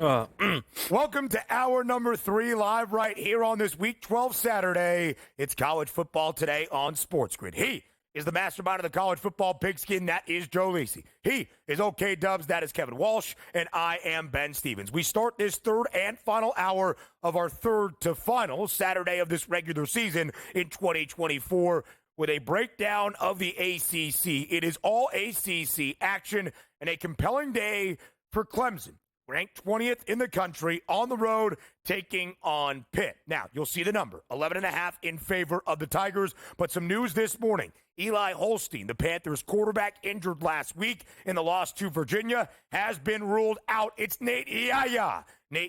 Welcome to hour number 3, live right here on this Week 12 Saturday. It's college football today on SportsGrid. He is the mastermind of the college football pigskin. That is Joe Lisi. He is OK Dubs. That is Kevin Walsh. And I am Ben Stevens. We start this third and final hour of our third to final Saturday of this regular season in 2024 with a breakdown of the ACC. It is all ACC action and a compelling day for Clemson, ranked 20th in the country, on the road, taking on Pitt. Now, you'll see the number, 11.5 in favor of the Tigers. But some news this morning. Eli Holstein, the Panthers quarterback, injured last week in the loss to Virginia, has been ruled out. It's Nate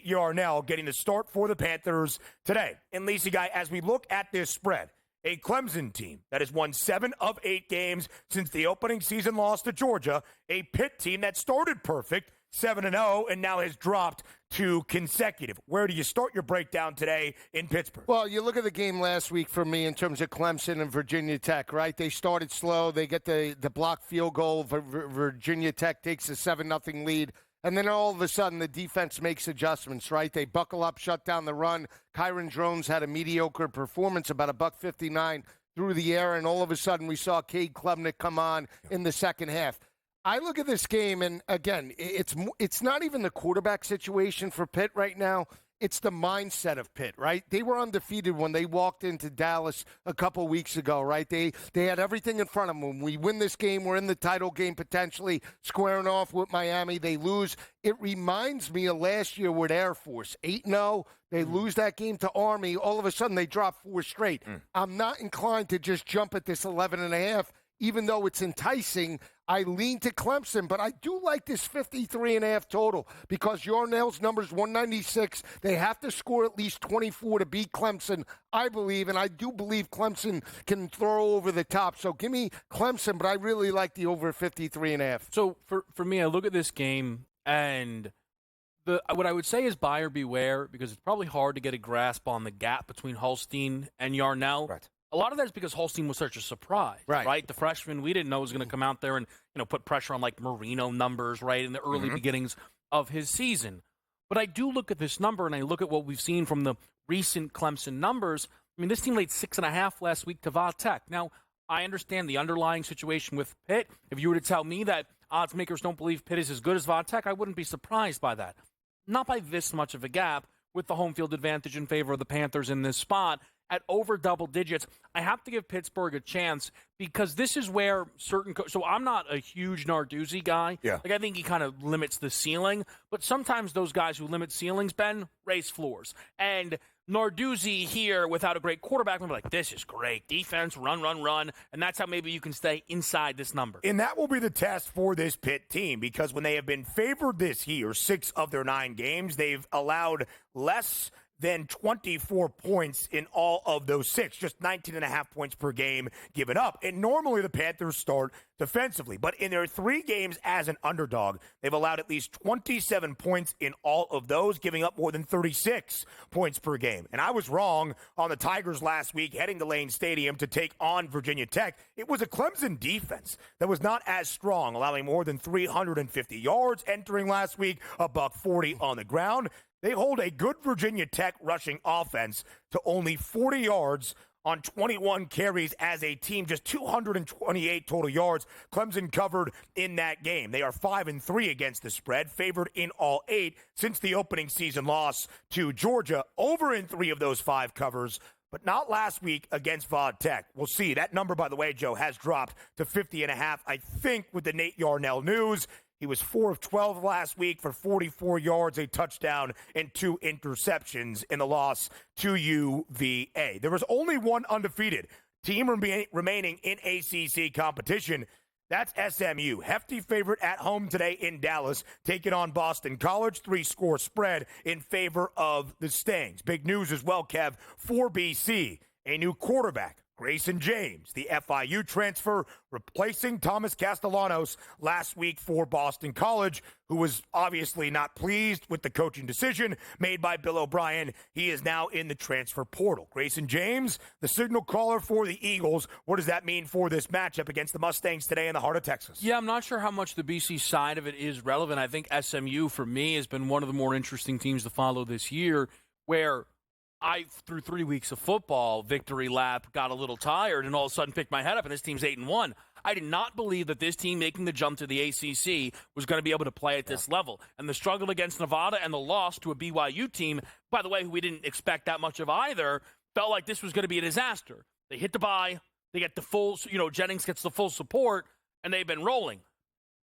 Yarnell getting the start for the Panthers today. And Lisa Guy, as we look at this spread, a Clemson team that has won 7 of 8 games since the opening season loss to Georgia, a Pitt team that started perfect, 7-0, and now has dropped 2 consecutive. Where do you start your breakdown today in Pittsburgh? Well, you look at the game last week for me in terms of Clemson and Virginia Tech, right? They started slow. They get the blocked field goal. Virginia Tech takes a 7-0 lead. And then all of a sudden, the defense makes adjustments, right? They buckle up, shut down the run. Kyron Drones had a mediocre performance, about $159 through the air, and all of a sudden we saw Cade Klubnik come on in the second half. I look at this game, and again, it's not even the quarterback situation for Pitt right now. It's the mindset of Pitt, right? They were undefeated when they walked into Dallas a couple weeks ago, right? They had everything in front of them. When we win this game, we're in the title game potentially, squaring off with Miami. They lose. It reminds me of last year with Air Force, 8-0. They lose that game to Army. All of a sudden, they drop 4 straight. I'm not inclined to just jump at this 11.5. Even though it's enticing, I lean to Clemson, but I do like this 53.5 total because Yarnell's number's 196. They have to score at least 24 to beat Clemson, I believe, and I do believe Clemson can throw over the top. So give me Clemson, but I really like the over 53.5. So for me, I look at this game, and what I would say is buyer beware because it's probably hard to get a grasp on the gap between Holstein and Yarnell. Right. A lot of that is because Holstein was such a surprise, right? The freshman, we didn't know was going to come out there and, put pressure on like Marino numbers, right, in the early beginnings of his season. But I do look at this number, and I look at what we've seen from the recent Clemson numbers. I mean, this team laid 6.5 last week to Va Tech. Now, I understand the underlying situation with Pitt. If you were to tell me that odds makers don't believe Pitt is as good as Va Tech, I wouldn't be surprised by that. Not by this much of a gap with the home field advantage in favor of the Panthers in this spot. At over double digits, I have to give Pittsburgh a chance because this is where certain so I'm not a huge Narduzzi guy. Yeah. Like I think he kind of limits the ceiling, but sometimes those guys who limit ceilings, Ben, raise floors. And Narduzzi here without a great quarterback will be like, this is great. Defense, run, and that's how maybe you can stay inside this number. And that will be the test for this Pitt team because when they have been favored this year, 6 of their 9 games, they've allowed less than 24 points in all of those 6, just 19.5 points per game given up. And normally the Panthers start defensively, but in their 3 games as an underdog, they've allowed at least 27 points in all of those, giving up more than 36 points per game. And I was wrong on the Tigers last week heading to Lane Stadium to take on Virginia Tech. It was a Clemson defense that was not as strong, allowing more than 350 yards entering last week, $140 on the ground. They hold a good Virginia Tech rushing offense to only 40 yards on 21 carries as a team, just 228 total yards. Clemson covered in that game. They are 5-3 against the spread, favored in all 8 since the opening season loss to Georgia. Over in 3 of those 5 covers, but not last week against Va Tech. We'll see. That number, by the way, Joe, has dropped to 50.5. I think with the Nate Yarnell news, he was 4 of 12 last week for 44 yards, a touchdown, and 2 interceptions in the loss to UVA. There was only one undefeated team remaining in ACC competition. That's SMU. Hefty favorite at home today in Dallas, taking on Boston College. 3-score spread in favor of the Stings. Big news as well, Kev, for BC. A new quarterback, Grayson James, the FIU transfer, replacing Thomas Castellanos last week for Boston College, who was obviously not pleased with the coaching decision made by Bill O'Brien. He is now in the transfer portal. Grayson James, the signal caller for the Eagles. What does that mean for this matchup against the Mustangs today in the heart of Texas? Yeah, I'm not sure how much the BC side of it is relevant. I think SMU, for me, has been one of the more interesting teams to follow this year, where through 3 weeks of football, victory lap, got a little tired, and all of a sudden picked my head up, and this team's 8-1. I did not believe that this team making the jump to the ACC was going to be able to play at this level. And the struggle against Nevada and the loss to a BYU team, by the way, who we didn't expect that much of either, felt like this was going to be a disaster. They hit the bye. They get the full, Jennings gets the full support, and they've been rolling.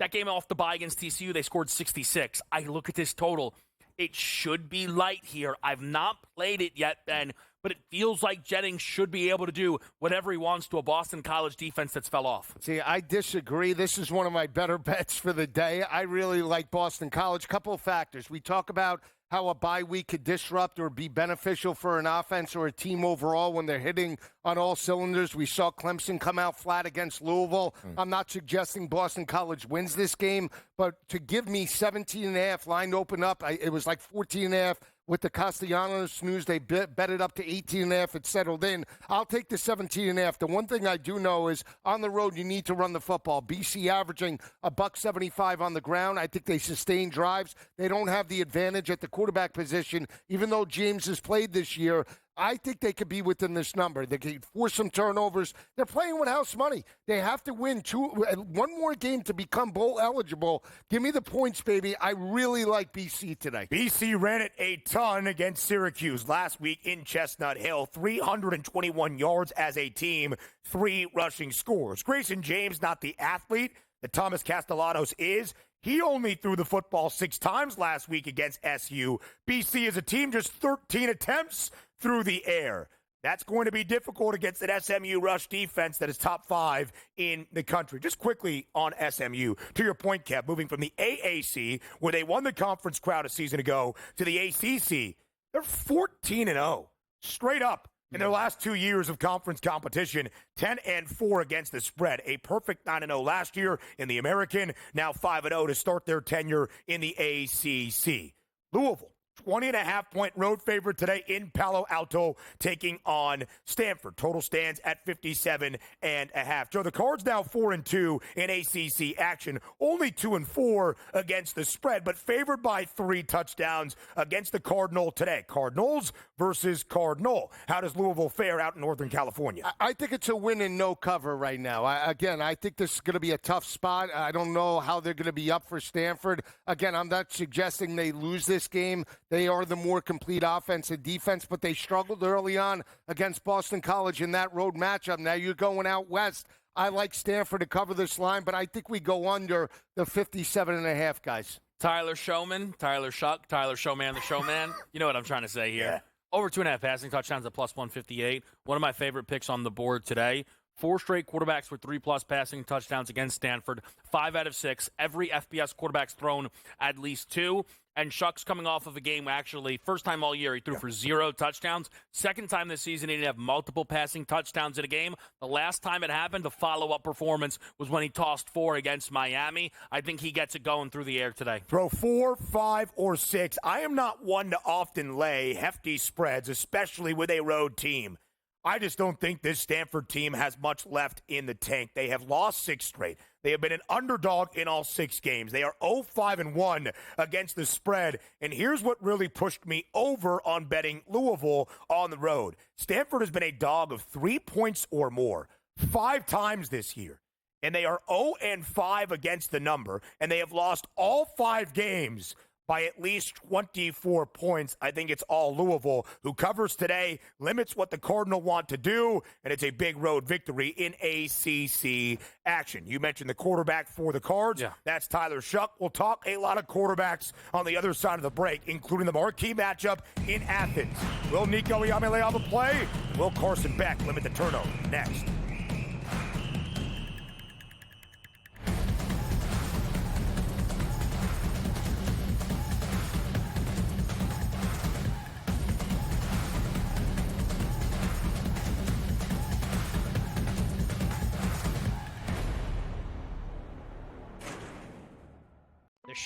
That game off the bye against TCU, they scored 66. I look at this total. It should be light here. I've not played it yet, Ben, but it feels like Jennings should be able to do whatever he wants to a Boston College defense that's fell off. See, I disagree. This is one of my better bets for the day. I really like Boston College. Couple of factors. We talk about how a bye week could disrupt or be beneficial for an offense or a team overall when they're hitting on all cylinders. We saw Clemson come out flat against Louisville. I'm not suggesting Boston College wins this game, but to give me 17.5 line open up, it was like 14.5. With the Castellanos news, they bet it up to 18.5. It settled in. I'll take the 17.5. The one thing I do know is on the road, you need to run the football. BC averaging $175 on the ground. I think they sustain drives. They don't have the advantage at the quarterback position, even though James has played this year. I think they could be within this number. They could force some turnovers. They're playing with house money. They have to win one more game to become bowl eligible. Give me the points, baby. I really like BC today. BC ran it a ton against Syracuse last week in Chestnut Hill. 321 yards as a team, 3 rushing scores. Grayson James, not the athlete that Thomas Castellanos is. He only threw the football 6 times last week against SU. BC as a team, just 13 attempts through the air. That's going to be difficult against an SMU rush defense that is top 5 in the country. Just quickly on SMU, to your point, Kev, moving from the AAC, where they won the conference crowd a season ago, to the ACC, they're 14-0, straight up. In their last 2 years of conference competition, 10-4 against the spread. A perfect 9-0 last year in the American, now 5-0 to start their tenure in the ACC. Louisville, 20.5-point road favorite today in Palo Alto, taking on Stanford. Total stands at 57.5. Joe, the Cards now 4-2 in ACC action, only 2-4 against the spread, but favored by 3 touchdowns against the Cardinal today. Cardinals versus Cardinal. How does Louisville fare out in Northern California? I think it's a win and no cover right now. I think this is going to be a tough spot. I don't know how they're going to be up for Stanford. Again, I'm not suggesting they lose this game. They are the more complete offense and defense, but they struggled early on against Boston College in that road matchup. Now you're going out west. I like Stanford to cover this line, but I think we go under the 57.5, guys. Tyler Showman, Tyler Shuck, Tyler Showman, the Showman. You know what I'm trying to say here. Yeah. Over 2.5 passing touchdowns at plus 158. One of my favorite picks on the board today. 4 straight quarterbacks with 3+ passing touchdowns against Stanford. 5 out of 6. Every FBS quarterback's thrown at least 2. And Shuck's coming off of a game, actually, first time all year, he threw for 0 touchdowns. Second time this season, he didn't have multiple passing touchdowns in a game. The last time it happened, the follow-up performance was when he tossed 4 against Miami. I think he gets it going through the air today. Throw 4, 5, or 6. I am not one to often lay hefty spreads, especially with a road team. I just don't think this Stanford team has much left in the tank. They have lost 6 straight. They have been an underdog in all 6 games. They are 0-5-1 against the spread. And here's what really pushed me over on betting Louisville on the road. Stanford has been a dog of 3 points or more 5 times this year. And they are 0-5 against the number. And they have lost all 5 games by at least 24 points. I think it's all Louisville, who covers today, limits what the Cardinal want to do, and it's a big road victory in ACC action. You mentioned the quarterback for the Cards. Yeah. That's Tyler Shuck. We'll talk a lot of quarterbacks on the other side of the break, including the marquee matchup in Athens. Will Nico Iamaleava play? Will Carson Beck limit the turnover? Next.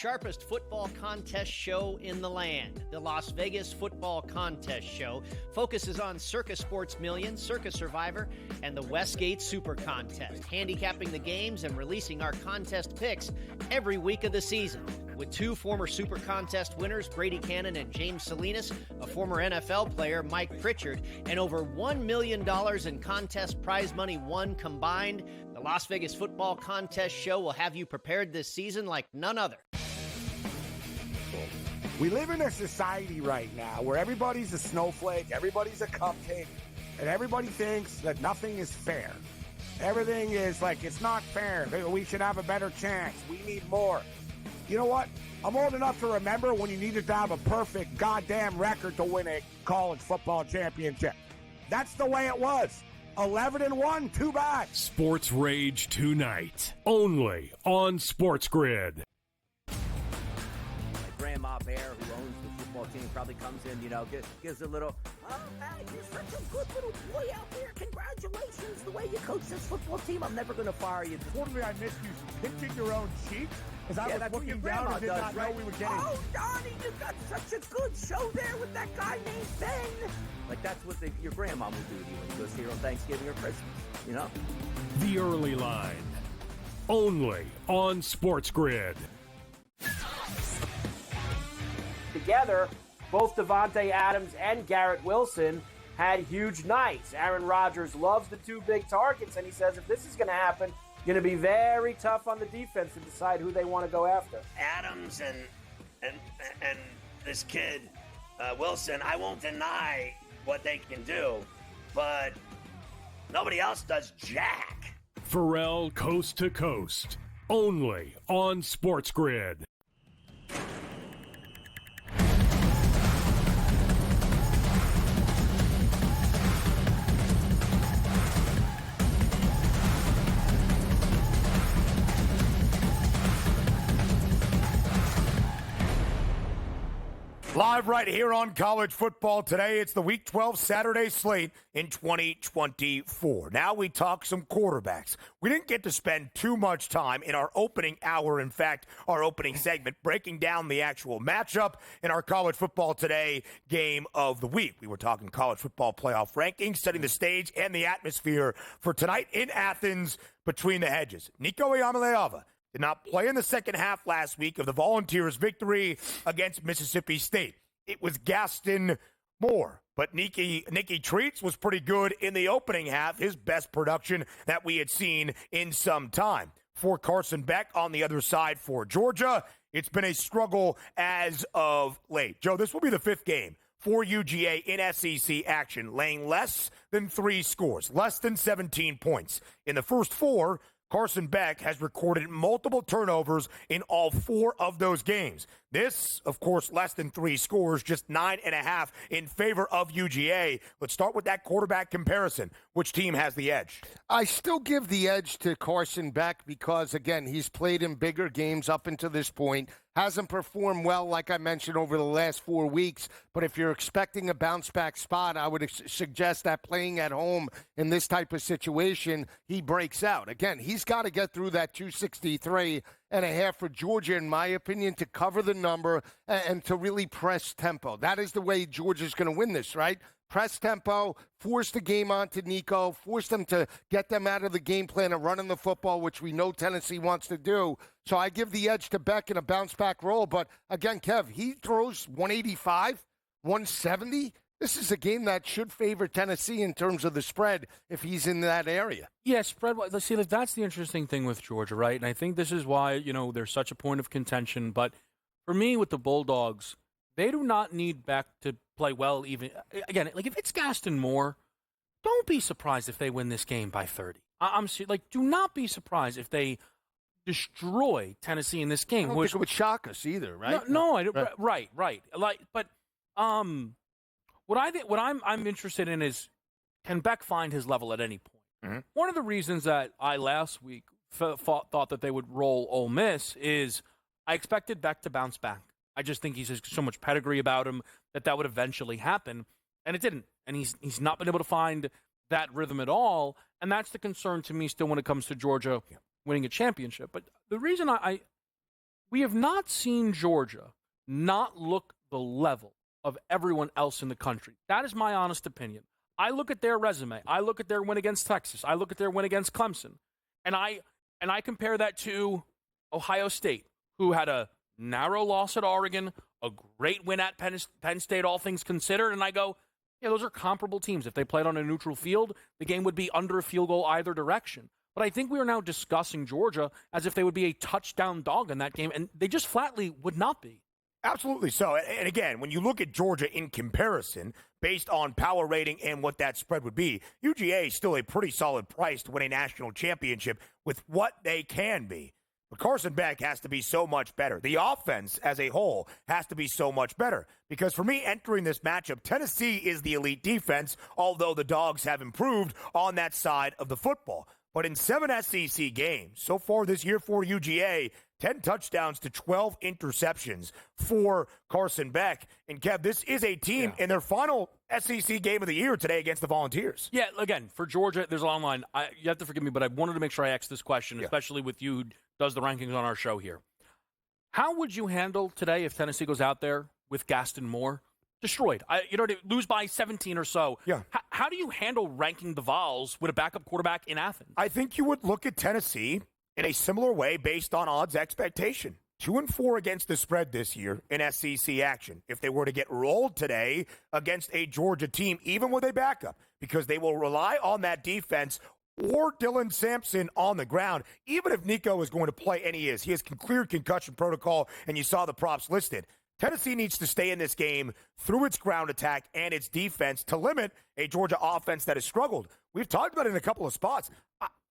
sharpest football contest show in the land. The Las Vegas Football Contest Show focuses on Circus Sports Million, Circus Survivor, and the Westgate Super Contest, handicapping the games and releasing our contest picks every week of the season. With two former Super Contest winners, Brady Cannon and James Salinas, a former NFL player, Mike Pritchard, and over $1 million in contest prize money won combined, the Las Vegas Football Contest Show will have you prepared this season like none other. We live in a society right now where everybody's a snowflake, everybody's a cupcake, and everybody thinks that nothing is fair. Everything is like, it's not fair. We should have a better chance. We need more. You know what? I'm old enough to remember when you needed to have a perfect goddamn record to win a college football championship. That's the way it was. 11-1, too bad. Sports Rage tonight, only on SportsGrid. Grandma Bear, who owns the football team, probably comes in, gives a little, oh, man, you're such a good little boy out there. Congratulations, the way you coach this football team. I'm never going to fire you. Quarterly, I missed you pinching your own cheek as I was looking down and did not know we were getting. Oh, Donnie, you got such a good show there with that guy named Ben. Like, that's what your grandma would do to you when you go see her on Thanksgiving or Christmas, The Early Line, only on SportsGrid. Together, both Devontae Adams and Garrett Wilson had huge nights. Aaron Rodgers loves the two big targets, and he says if this is going to happen, going to be very tough on the defense to decide who they want to go after. Adams and this kid, Wilson, I won't deny what they can do, but nobody else does jack. Pharrell Coast to Coast, only on SportsGrid. Live right here on College Football Today. It's the Week 12 Saturday slate in 2024. Now we talk some quarterbacks. We didn't get to spend too much time in our opening hour, in fact, our opening segment, breaking down the actual matchup in our College Football Today game of the week. We were talking college football playoff rankings, setting the stage and the atmosphere for tonight in Athens between the hedges. Nico Iamaleava did not play in the second half last week of the Volunteers' victory against Mississippi State. It was Gaston Moore, but Nicky Treats was pretty good in the opening half, his best production that we had seen in some time. For Carson Beck on the other side for Georgia, it's been a struggle as of late. Joe, this will be the fifth game for UGA in SEC action, laying less than 3 scores, less than 17 points. In the first 4, Carson Beck has recorded multiple turnovers in all 4 of those games. This, of course, less than 3 scores, just 9.5 in favor of UGA. Let's start with that quarterback comparison. Which team has the edge? I still give the edge to Carson Beck because, again, he's played in bigger games up until this point. Hasn't performed well, like I mentioned, over the last 4 weeks. But if you're expecting a bounce-back spot, I would suggest that playing at home in this type of situation, he breaks out. Again, he's got to get through that 263.5 for Georgia, in my opinion, to cover the number and to really press tempo. That is the way Georgia's going to win this, right? Press tempo, force the game onto Nico, force them to get them out of the game plan of running the football, which we know Tennessee wants to do. So I give the edge to Beck in a bounce-back role. But, again, Kev, he throws 185, 170. This is a game that should favor Tennessee in terms of the spread if he's in that area. Yeah, spread. Let's see, that's the interesting thing with Georgia, right? And I think this is why, there's such a point of contention. But for me, with the Bulldogs, they do not need Beck to play well even. Again, like if it's Gaston Moore, don't be surprised if they win this game by 30. Do not be surprised if they destroy Tennessee in this game. I don't think it would shock us either, right? No, I don't. Right. What I'm interested in is, can Beck find his level at any point? Mm-hmm. One of the reasons that I last week thought that they would roll Ole Miss is I expected Beck to bounce back. I just think he's so much pedigree about him that would eventually happen, and it didn't. And he's not been able to find that rhythm at all, and that's the concern to me still when it comes to Georgia winning a championship. But the reason we have not seen Georgia not look the level of everyone else in the country. That is my honest opinion. I look at their resume. I look at their win against Texas. I look at their win against Clemson. And I compare that to Ohio State, who had a narrow loss at Oregon, a great win at Penn State, all things considered. And I go, yeah, those are comparable teams. If they played on a neutral field, the game would be under a field goal either direction. But I think we are now discussing Georgia as if they would be a touchdown dog in that game, and they just flatly would not be. Absolutely so. And again, when you look at Georgia in comparison, based on power rating and what that spread would be, UGA is still a pretty solid price to win a national championship with what they can be. But Carson Beck has to be so much better. The offense as a whole has to be so much better. Because for me, entering this matchup, Tennessee is the elite defense, although the Dogs have improved on that side of the football. But in 7 SEC games so far this year for UGA, 10 touchdowns to 12 interceptions for Carson Beck. And, Kev, this is a team in their final SEC game of the year today against the Volunteers. Yeah, again, for Georgia, there's a long line. You have to forgive me, but I wanted to make sure I asked this question, especially with you who does the rankings on our show here. How would you handle today if Tennessee goes out there with Gaston Moore? Destroyed. Lose by 17 or so. Yeah. How do you handle ranking the Vols with a backup quarterback in Athens? I think you would look at Tennessee in a similar way based on odds expectation. 2-4 against the spread this year in SEC action. If they were to get rolled today against a Georgia team, even with a backup, because they will rely on that defense or Dylan Sampson on the ground, even if Nico is going to play, and he is. He has cleared concussion protocol, and you saw the props listed. Tennessee needs to stay in this game through its ground attack and its defense to limit a Georgia offense that has struggled. We've talked about it in a couple of spots.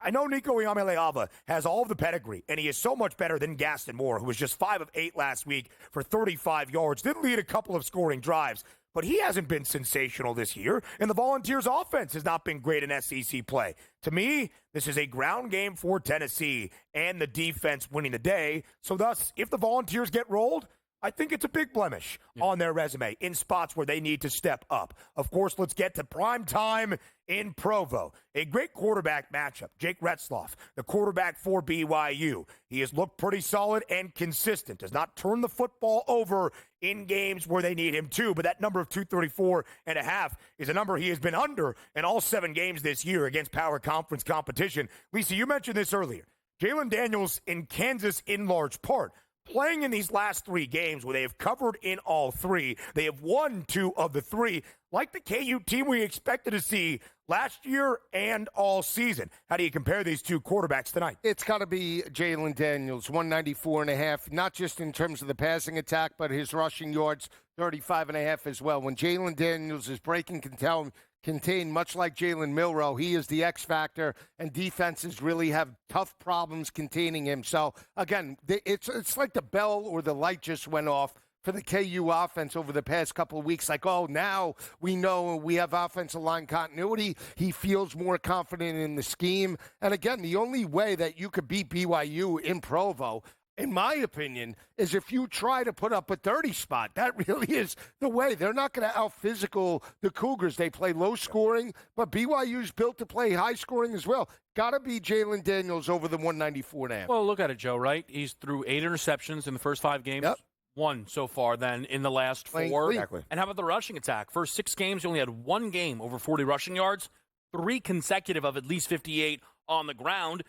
I know Nico Iamaleava has all of the pedigree, and he is so much better than Gaston Moore, who was just 5 of 8 last week for 35 yards, did lead a couple of scoring drives, but he hasn't been sensational this year, and the Volunteers' offense has not been great in SEC play. To me, this is a ground game for Tennessee and the defense winning the day, so thus, if the Volunteers get rolled, I think it's a big blemish on their resume in spots where they need to step up. Of course, let's get to prime time in Provo. A great quarterback matchup. Jake Retzloff, the quarterback for BYU. He has looked pretty solid and consistent. Does not turn the football over in games where they need him to, but that number of 234.5 is a number he has been under in all 7 games this year against power conference competition. Lisa, you mentioned this earlier. Jalen Daniels in Kansas in large part. Playing in these last 3 games where they have covered in all 3, they have won 2 of the 3, like the KU team we expected to see last year and all season. How do you compare these 2 quarterbacks tonight? It's got to be Jalen Daniels, 194.5, not just in terms of the passing attack, but his rushing yards, 35.5 as well. When Jalen Daniels is breaking contained, much like Jalen Milroe, he is the X factor, and defenses really have tough problems containing him. So, again, it's like the bell or the light just went off for the KU offense over the past couple of weeks. Like, oh, now we know we have offensive line continuity. He feels more confident in the scheme. And, again, the only way that you could beat BYU in Provo, in my opinion, is if you try to put up a 30 spot. That really is the way. They're not going to out-physical the Cougars. They play low scoring, but BYU's built to play high scoring as well. Got to be Jalen Daniels over the 194.5. Well, look at it, Joe, right? He's threw 8 interceptions in the first 5 games. Yep. 1 so far then in the last 4. Exactly. And how about the rushing attack? First 6 games, he only had 1 game over 40 rushing yards, 3 consecutive of at least 58 on the ground.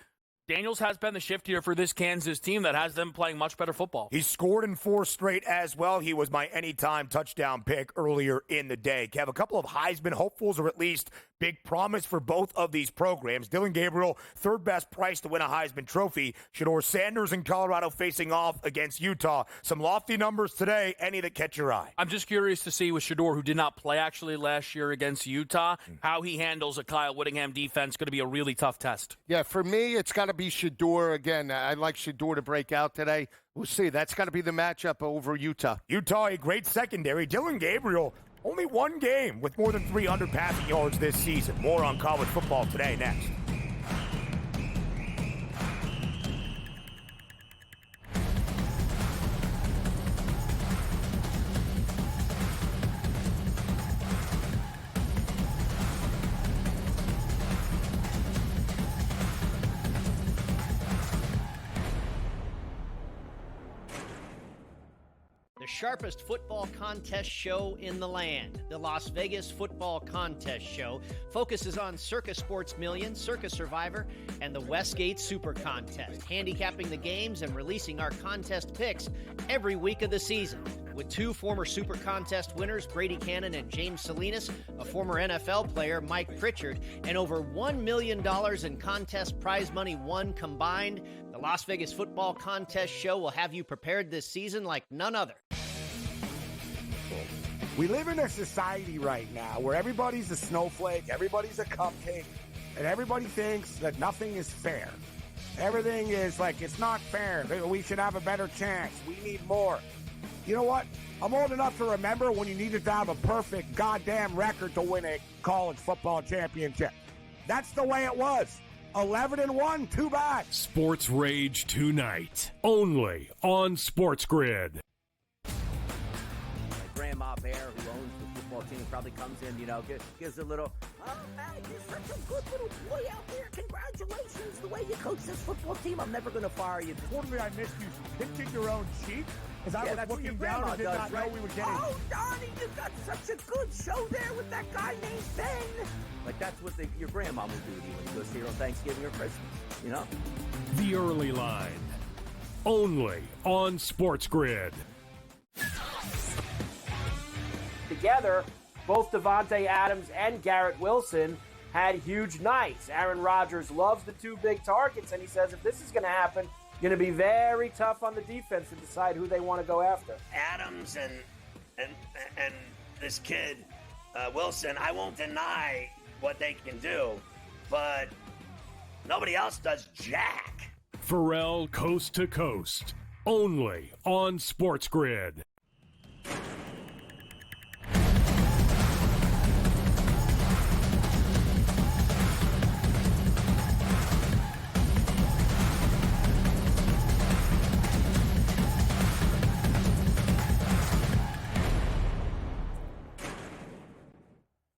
Daniels has been the shift here for this Kansas team that has them playing much better football. He scored in 4 straight as well. He was my anytime touchdown pick earlier in the day. Kev, a couple of Heisman hopefuls, or at least big promise for both of these programs. Dylan Gabriel, 3rd best price to win a Heisman Trophy. Shedeur Sanders in Colorado facing off against Utah. Some lofty numbers today. Any that catch your eye? I'm just curious to see with Shedeur, who did not play actually last year against Utah, how he handles a Kyle Whittingham defense. Going to be a really tough test. Yeah, for me, it's got to be Shedeur. Again, I'd like Shedeur to break out today. We'll see. That's got to be the matchup over Utah. Utah, a great secondary. Dylan Gabriel, only 1 game with more than 300 passing yards this season. More on college football today next. The sharpest football contest show in the land, the Las Vegas Football Contest Show, focuses on Circus Sports Million, Circus Survivor, and the Westgate Super Contest, handicapping the games and releasing our contest picks every week of the season. With two former Super Contest winners, Brady Cannon and James Salinas, a former NFL player, Mike Pritchard, and over $1 million in contest prize money won combined, the Las Vegas Football Contest Show will have you prepared this season like none other. We live in a society right now where everybody's a snowflake, everybody's a cupcake, and everybody thinks that nothing is fair. Everything is like, it's not fair. We should have a better chance. We need more. You know what? I'm old enough to remember when you needed to have a perfect goddamn record to win a college football championship. That's the way it was. 11-1, too bad. Sports Rage tonight, only on SportsGrid. Grandma Bear, who owns the football team, probably comes in, gives a little, oh, man, you're such a good little boy out there. Congratulations, the way you coach this football team. I'm never going to fire you. Totally, I missed you. Pinching your own cheek? As I was looking down and did not know we were getting... Oh, Donnie, you got such a good show there with that guy named Ben. Like, that's what your grandma would do to you when you go see her on Thanksgiving or Christmas, The Early Line, only on SportsGrid. Together, both Davante Adams and Garrett Wilson had huge nights. Aaron Rodgers loves the two big targets, and he says if this is going to happen, going to be very tough on the defense to decide who they want to go after. Adams and this kid Wilson, I won't deny what they can do, but nobody else does jack. Pharrell Coast to Coast, only on SportsGrid.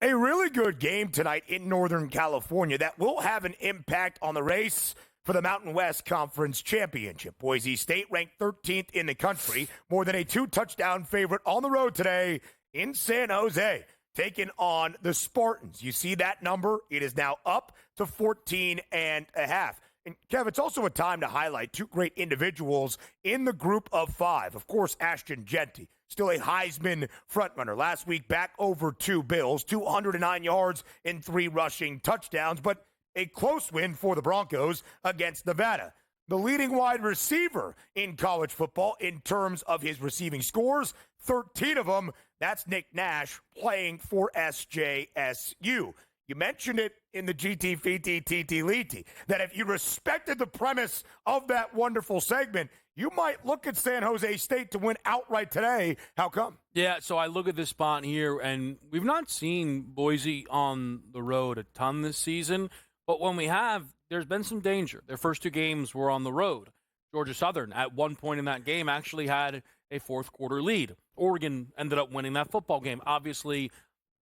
A really good game tonight in Northern California that will have an impact on the race for the Mountain West Conference Championship. Boise State ranked 13th in the country, more than a 2-touchdown favorite on the road today in San Jose, taking on the Spartans. You see that number? It is now up to 14.5. And, Kev, it's also a time to highlight two great individuals in the group of five. Of course, Ashton Jeanty, still a Heisman frontrunner. Last week, back over 2 Bills, 209 yards and 3 rushing touchdowns, but a close win for the Broncos against Nevada. The leading wide receiver in college football in terms of his receiving scores, 13 of them, that's Nick Nash playing for SJSU. You mentioned it in the GT Fiti TT Liti, that if you respected the premise of that wonderful segment, you might look at San Jose State to win outright today. How come? Yeah, so I look at this spot here, and we've not seen Boise on the road a ton this season, but when we have, there's been some danger. Their first 2 games were on the road. Georgia Southern, at one point in that game, actually had a fourth-quarter lead. Oregon ended up winning that football game. Obviously,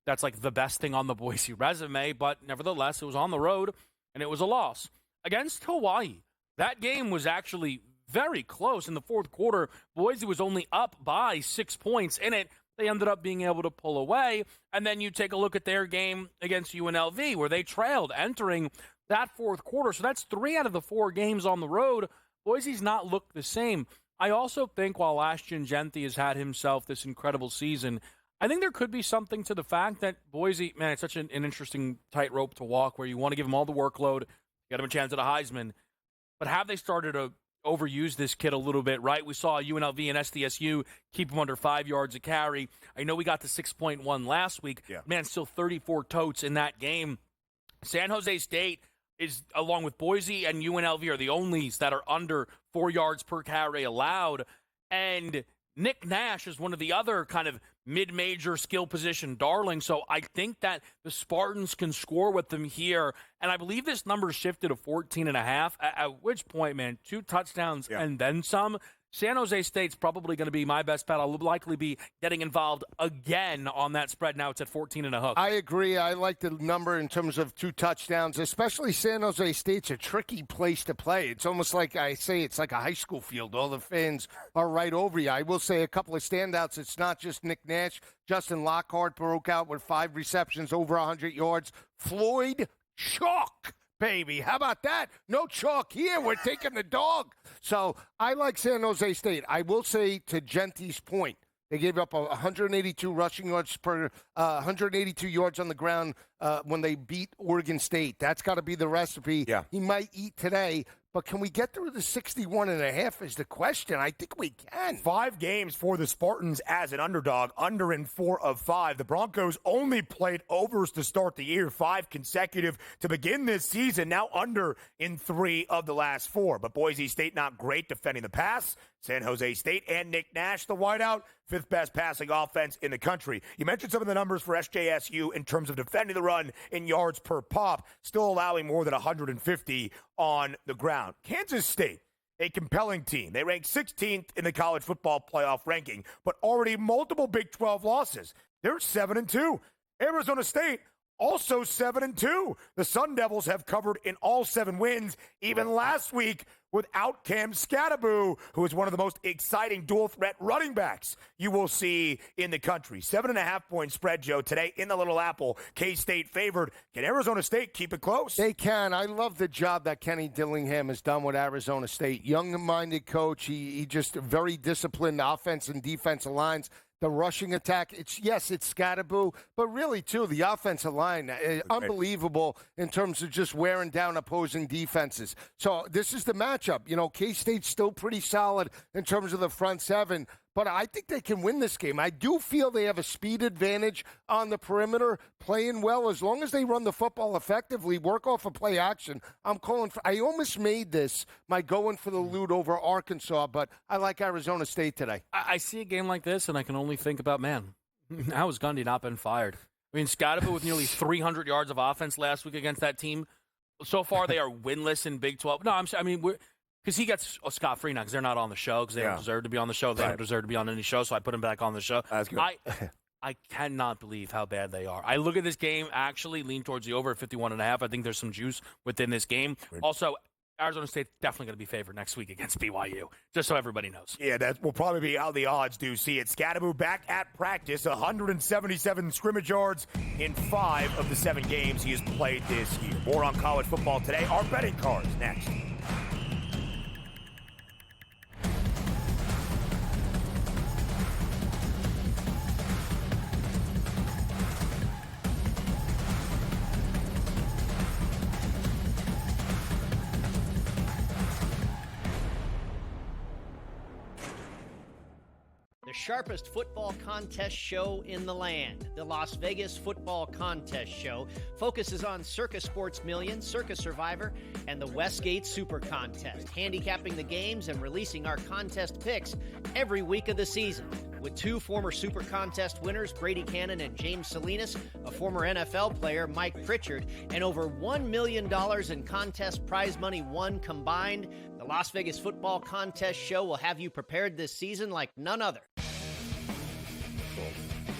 that's like the best thing on the Boise resume, but nevertheless, it was on the road, and it was a loss. Against Hawaii, that game was actually very close. In the fourth quarter, Boise was only up by 6 points in it. They ended up being able to pull away, and then you take a look at their game against UNLV, where they trailed entering that fourth quarter. So that's 3 out of the 4 games on the road. Boise's not looked the same. I also think while Ashton Jeanty has had himself this incredible season, I think there could be something to the fact that Boise, man, it's such an interesting tightrope to walk where you want to give them all the workload, get them a chance at a Heisman. But have they started to overuse this kid a little bit, right? We saw UNLV and SDSU keep him under 5 yards a carry. I know we got to 6.1 last week. Yeah. Man, still 34 totes in that game. San Jose State is, along with Boise and UNLV, are the onlys that are under 4 yards per carry allowed. And Nick Nash is one of the other kind of mid-major skill position darlings. So I think that the Spartans can score with them here. And I believe this number shifted to 14.5, at which point, man, 2 touchdowns and then some. San Jose State's probably going to be my best bet. I'll likely be getting involved again on that spread. Now it's at 14 and a hook. I agree. I like the number in terms of 2 touchdowns, especially San Jose State's a tricky place to play. It's almost like I say it's like a high school field. All the fans are right over you. I will say a couple of standouts. It's not just Nick Nash. Justin Lockhart broke out with 5 receptions, over 100 yards. Floyd Chalk. Baby, how about that? No chalk here. We're taking the dog. So I like San Jose State. I will say to Genti's point, they gave up 182 rushing yards 182 yards on the ground when they beat Oregon State. That's got to be the recipe. Yeah. He might eat today. But can we get through the 61.5 is the question. I think we can. 5 games for the Spartans as an underdog, under in 4 of 5. The Broncos only played overs to start the year, 5 consecutive to begin this season, now under in 3 of the last 4. But Boise State not great defending the pass. San Jose State and Nick Nash, the wideout, 5th best passing offense in the country. You mentioned some of the numbers for SJSU in terms of defending the run in yards per pop, still allowing more than 150 on the ground. Kansas State, a compelling team. They rank 16th in the college football playoff ranking, but already multiple Big 12 losses. They're 7-2. Arizona State, also 7-2. The Sun Devils have covered in all 7 wins, even last week without Cam Scatteraboo, who is one of the most exciting dual-threat running backs you will see in the country. 7.5-point spread, Joe, today in the Little Apple. K-State favored. Can Arizona State keep it close? They can. I love the job that Kenny Dillingham has done with Arizona State. Young-minded coach. He just very disciplined offense and defensive lines. The rushing attack, it's Scatteraboo, but really, too, the offensive line, unbelievable in terms of just wearing down opposing defenses. So this is the matchup. You know, K-State's still pretty solid in terms of the front 7, but I think they can win this game. I do feel they have a speed advantage on the perimeter, playing well. As long as they run the football effectively, work off of play action, I almost made this my going for the loot over Arkansas, but I like Arizona State today. I see a game like this, and I can only think about, man, how has Gundy not been fired? I mean, Scottaboo with nearly 300 yards of offense last week against that team. So far, they are winless in Big 12. No, because he gets scot-free now because they're not on the show because they don't deserve to be on the show. They don't deserve to be on any show, so I put him back on the show. That's good. I cannot believe how bad they are. I look at this game, actually lean towards the over at 51.5. I think there's some juice within this game. Great. Also, Arizona State's definitely going to be favored next week against BYU, just so everybody knows. Yeah, that will probably be how the odds do see it. Scatteraboo back at practice, 177 scrimmage yards in 5 of the 7 games he has played this year. More on college football today. Our betting cards next. The sharpest football contest show in the land, the Las Vegas Football Contest Show, focuses on Circus Sports Million, Circus Survivor, and the Westgate Super Contest, handicapping the games and releasing our contest picks every week of the season. With 2 former Super Contest winners, Brady Cannon and James Salinas, a former NFL player, Mike Pritchard, and over $1 million in contest prize money won combined, the Las Vegas Football Contest Show will have you prepared this season like none other.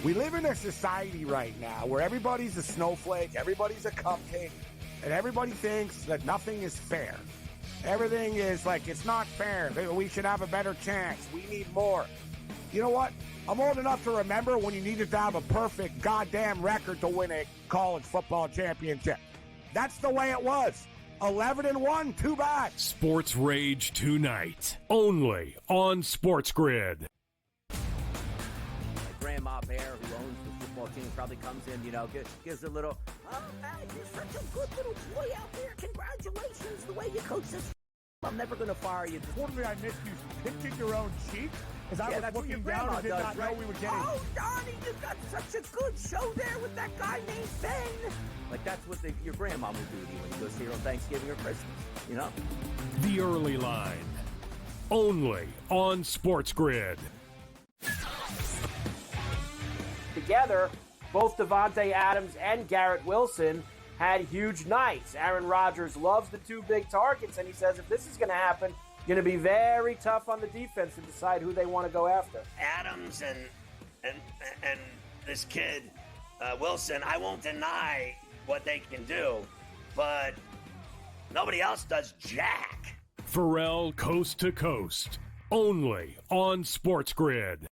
We live in a society right now where everybody's a snowflake, everybody's a cupcake, and everybody thinks that nothing is fair. Everything is like, it's not fair. We should have a better chance. We need more. You know what? I'm old enough to remember when you needed to have a perfect goddamn record to win a college football championship. That's the way it was. 11-1, too bad. Sports Rage tonight, only on SportsGrid. Grandma Bear, who owns the football team, probably comes in, gives a little, oh, man, you're such a good little boy out there. Congratulations, the way you coach this. I'm never going to fire you. Totally, I missed you pinching your own cheek as I was looking down and did not know we were getting. Oh, Donnie, you got such a good show there with that guy named Ben. Like, that's what your grandma would do to you when you go see her on Thanksgiving or Christmas, The Early Line, only on SportsGrid. Together, both Davante Adams and Garrett Wilson had huge nights. Aaron Rodgers loves the 2 big targets, and he says if this is going to happen, going to be very tough on the defense to decide who they want to go after. Adams and this kid, Wilson, I won't deny what they can do, but nobody else does jack. Pharrell Coast to Coast, only on SportsGrid.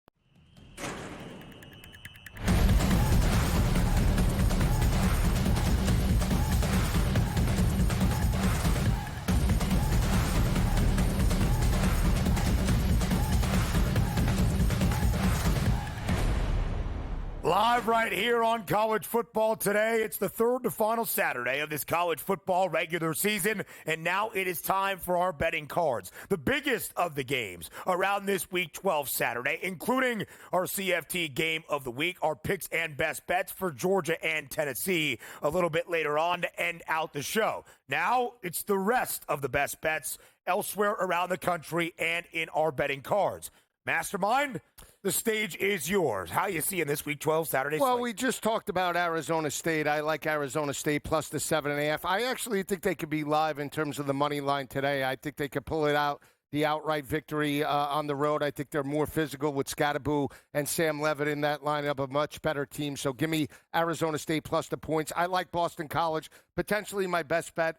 Live right here on College Football Today. It's the third and final Saturday of this college football regular season, and now it is time for our betting cards. The biggest of the games around this Week 12 Saturday, including our CFT game of the week, our picks and best bets for Georgia and Tennessee a little bit later on to end out the show. Now it's the rest of the best bets elsewhere around the country and in our betting cards. Mastermind, the stage is yours. How you seeing this Week 12 Saturday? Well, we just talked about Arizona State. I like Arizona State plus the 7.5. I actually think they could be live in terms of the money line today. I think they could pull it out, the outright victory on the road. I think they're more physical with Scadaboo and Sam Levitt in that lineup, a much better team. So give me Arizona State plus the points. I like Boston College, potentially my best bet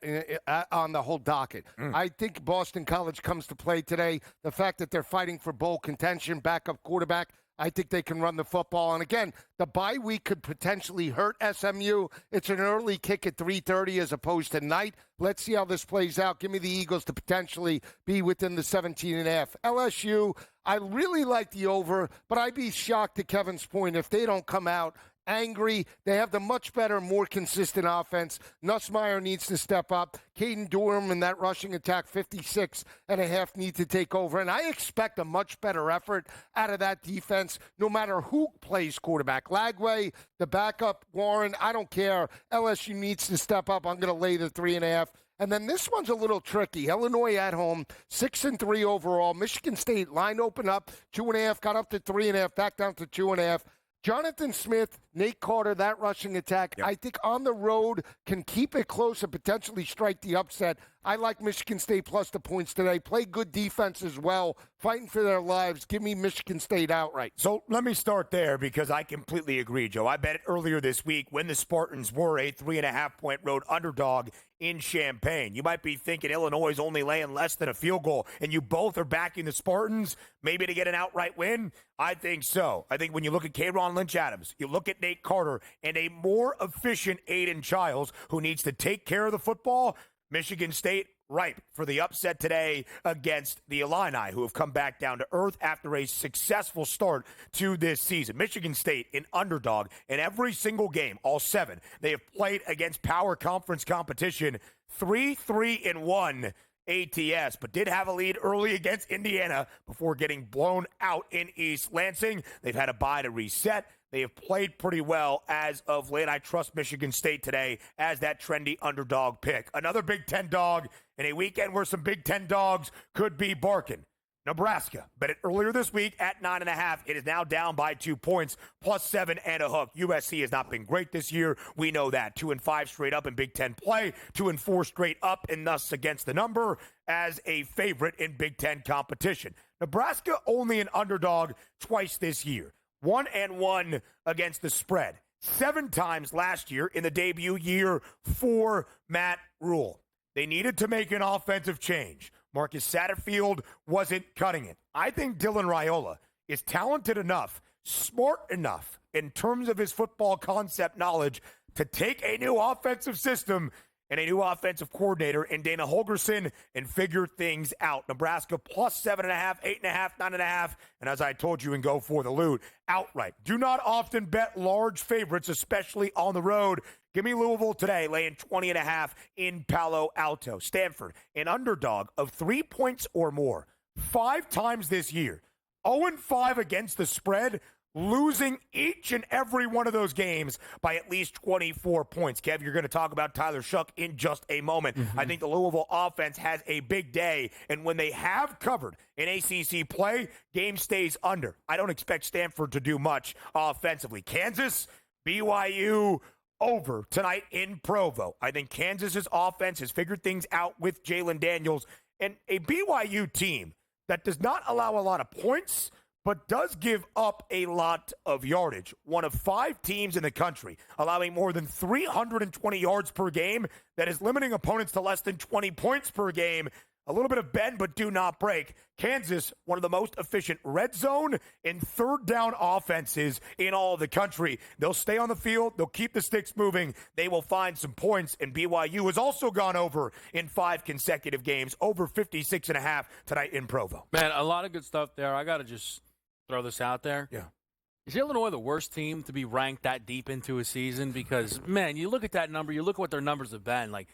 on the whole docket. I think Boston College comes to play today. The fact that they're fighting for bowl contention, backup quarterback, I think they can run the football. And again, the bye week could potentially hurt SMU. It's an early kick at 3:30 as opposed to night. Let's see how this plays out. Give me the Eagles to potentially be within the 17.5. LSU, I really like the over, but I'd be shocked, to Kevin's point, if they don't come out angry. They have the much better, more consistent offense. Nussmeier needs to step up. Caden Durham and that rushing attack, 56.5, need to take over. And I expect a much better effort out of that defense, no matter who plays quarterback. Lagway, the backup, Warren, I don't care. LSU needs to step up. I'm going to lay the 3.5. And then this one's a little tricky. Illinois at home, 6-3 overall. Michigan State line open up, 2.5, got up to 3.5, back down to 2.5. Jonathan Smith, Nate Carter, that rushing attack, I think on the road can keep it close and potentially strike the upset. I like Michigan State plus the points today. Play good defense as well, fighting for their lives. Give me Michigan State outright. So let me start there because I completely agree, Joe. I bet it earlier this week when the Spartans were a 3.5-point road underdog in Champaign. You might be thinking Illinois is only laying less than a field goal, and you both are backing the Spartans maybe to get an outright win? I think so. I think when you look at K'Ron Lynch-Adams, you look at Nate Carter, and a more efficient Aiden Childs who needs to take care of the football, Michigan State ripe for the upset today against the Illini, who have come back down to earth after a successful start to this season. Michigan State, an underdog in every single game, all 7. They have played against power conference competition, 3-3-1 ATS, but did have a lead early against Indiana before getting blown out in East Lansing. They've had a bye to reset. They have played pretty well as of late. I trust Michigan State today as that trendy underdog pick. Another Big Ten dog in a weekend where some Big Ten dogs could be barking. Nebraska, bet it earlier this week at 9.5. It is now down by 2 points, plus 7 and a hook. USC has not been great this year. We know that. 2-5 straight up in Big Ten play, 2-4 straight up, and thus against the number as a favorite in Big Ten competition. Nebraska only an underdog twice this year. 1-1 against the spread. 7 times last year in the debut year for Matt Rule. They needed to make an offensive change. Marcus Satterfield wasn't cutting it. I think Dylan Raiola is talented enough, smart enough in terms of his football concept knowledge to take a new offensive system and a new offensive coordinator in Dana Holgorsen and figure things out. Nebraska plus 7.5, 8.5, 9.5, and as I told you, and go for the loot outright. Do not often bet large favorites, especially on the road. Give me Louisville today, laying 20.5 in Palo Alto. Stanford, an underdog of 3 points or more, 5 times this year. 0-5 against the spread, losing each and every one of those games by at least 24 points. Kev, you're going to talk about Tyler Shuck in just a moment. I think the Louisville offense has a big day, and when they have covered in ACC play, game stays under. I don't expect Stanford to do much offensively. Kansas, BYU, over tonight in Provo. I think Kansas's offense has figured things out with Jalen Daniels, And a BYU team that does not allow a lot of points, but does give up a lot of yardage. One of 5 teams in the country allowing more than 320 yards per game, that is limiting opponents to less than 20 points per game. A little bit of bend, but do not break. Kansas, one of the most efficient red zone and third down offenses in all of the country. They'll stay on the field. They'll keep the sticks moving. They will find some points. And BYU has also gone over in 5 consecutive games, over 56.5 tonight in Provo. Man, a lot of good stuff there. I got to just throw this out there. Yeah. Is Illinois the worst team to be ranked that deep into a season? Because, man, you look at that number, you look at what their numbers have been. Like,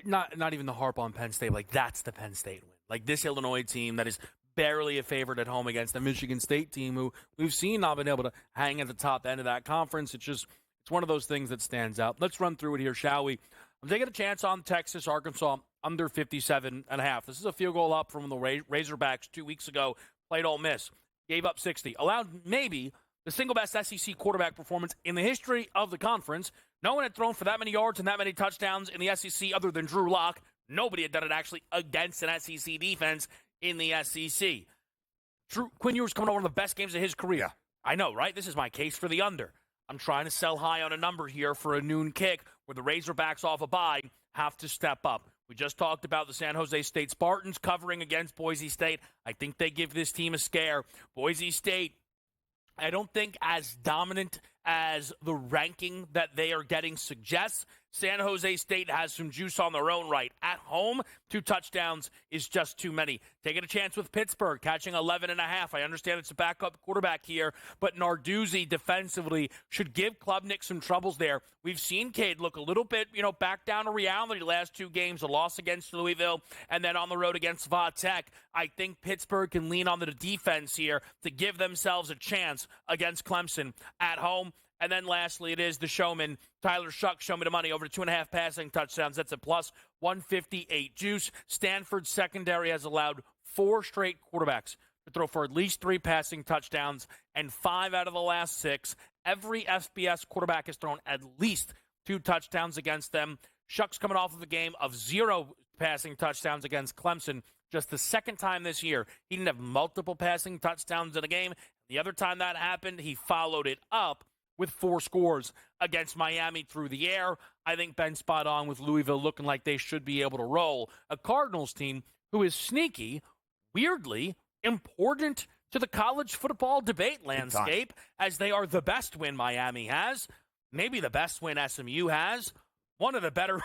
not even the harp on Penn State. Like, that's the Penn State win. Like, this Illinois team that is barely a favorite at home against the Michigan State team who we've seen not been able to hang at the top end of that conference. It's one of those things that stands out. Let's run through it here, shall we? I'm taking a chance on Texas, Arkansas, under 57.5. This is a field goal up from the Razorbacks 2 weeks ago. Played Ole Miss. Gave up 60. Allowed maybe the single best SEC quarterback performance in the history of the conference. No one had thrown for that many yards and that many touchdowns in the SEC other than Drew Lock. Nobody had done it actually against an SEC defense in the SEC. Quinn Ewers coming over one of the best games of his career. Yeah. I know, right? This is my case for the under. I'm trying to sell high on a number here for a noon kick where the Razorbacks off a bye have to step up. We just talked about the San Jose State Spartans covering against Boise State. I think they give this team a scare. Boise State, I don't think as dominant as the ranking that they are getting suggests. San Jose State has some juice on their own right. At home, 2 touchdowns is just too many. Taking a chance with Pittsburgh, catching 11.5. I understand it's a backup quarterback here, but Narduzzi defensively should give Klubnik some troubles there. We've seen Cade look a little bit, back down to reality last 2 games, a loss against Louisville and then on the road against Va Tech. I think Pittsburgh can lean on the defense here to give themselves a chance against Clemson at home. And then lastly, it is the showman, Tyler Shuck, show me the money, over 2.5 passing touchdowns. That's a plus 158 juice. Stanford's secondary has allowed 4 straight quarterbacks to throw for at least 3 passing touchdowns, and 5 out of the last 6. Every FBS quarterback has thrown at least 2 touchdowns against them. Shuck's coming off of a game of 0 passing touchdowns against Clemson. Just the second time this year, he didn't have multiple passing touchdowns in a game. The other time that happened, he followed it up with 4 scores against Miami through the air. I think Ben's spot on with Louisville looking like they should be able to roll. A Cardinals team who is sneaky, weirdly important to the college football debate landscape, as they are the best win Miami has, maybe the best win SMU has, one of the better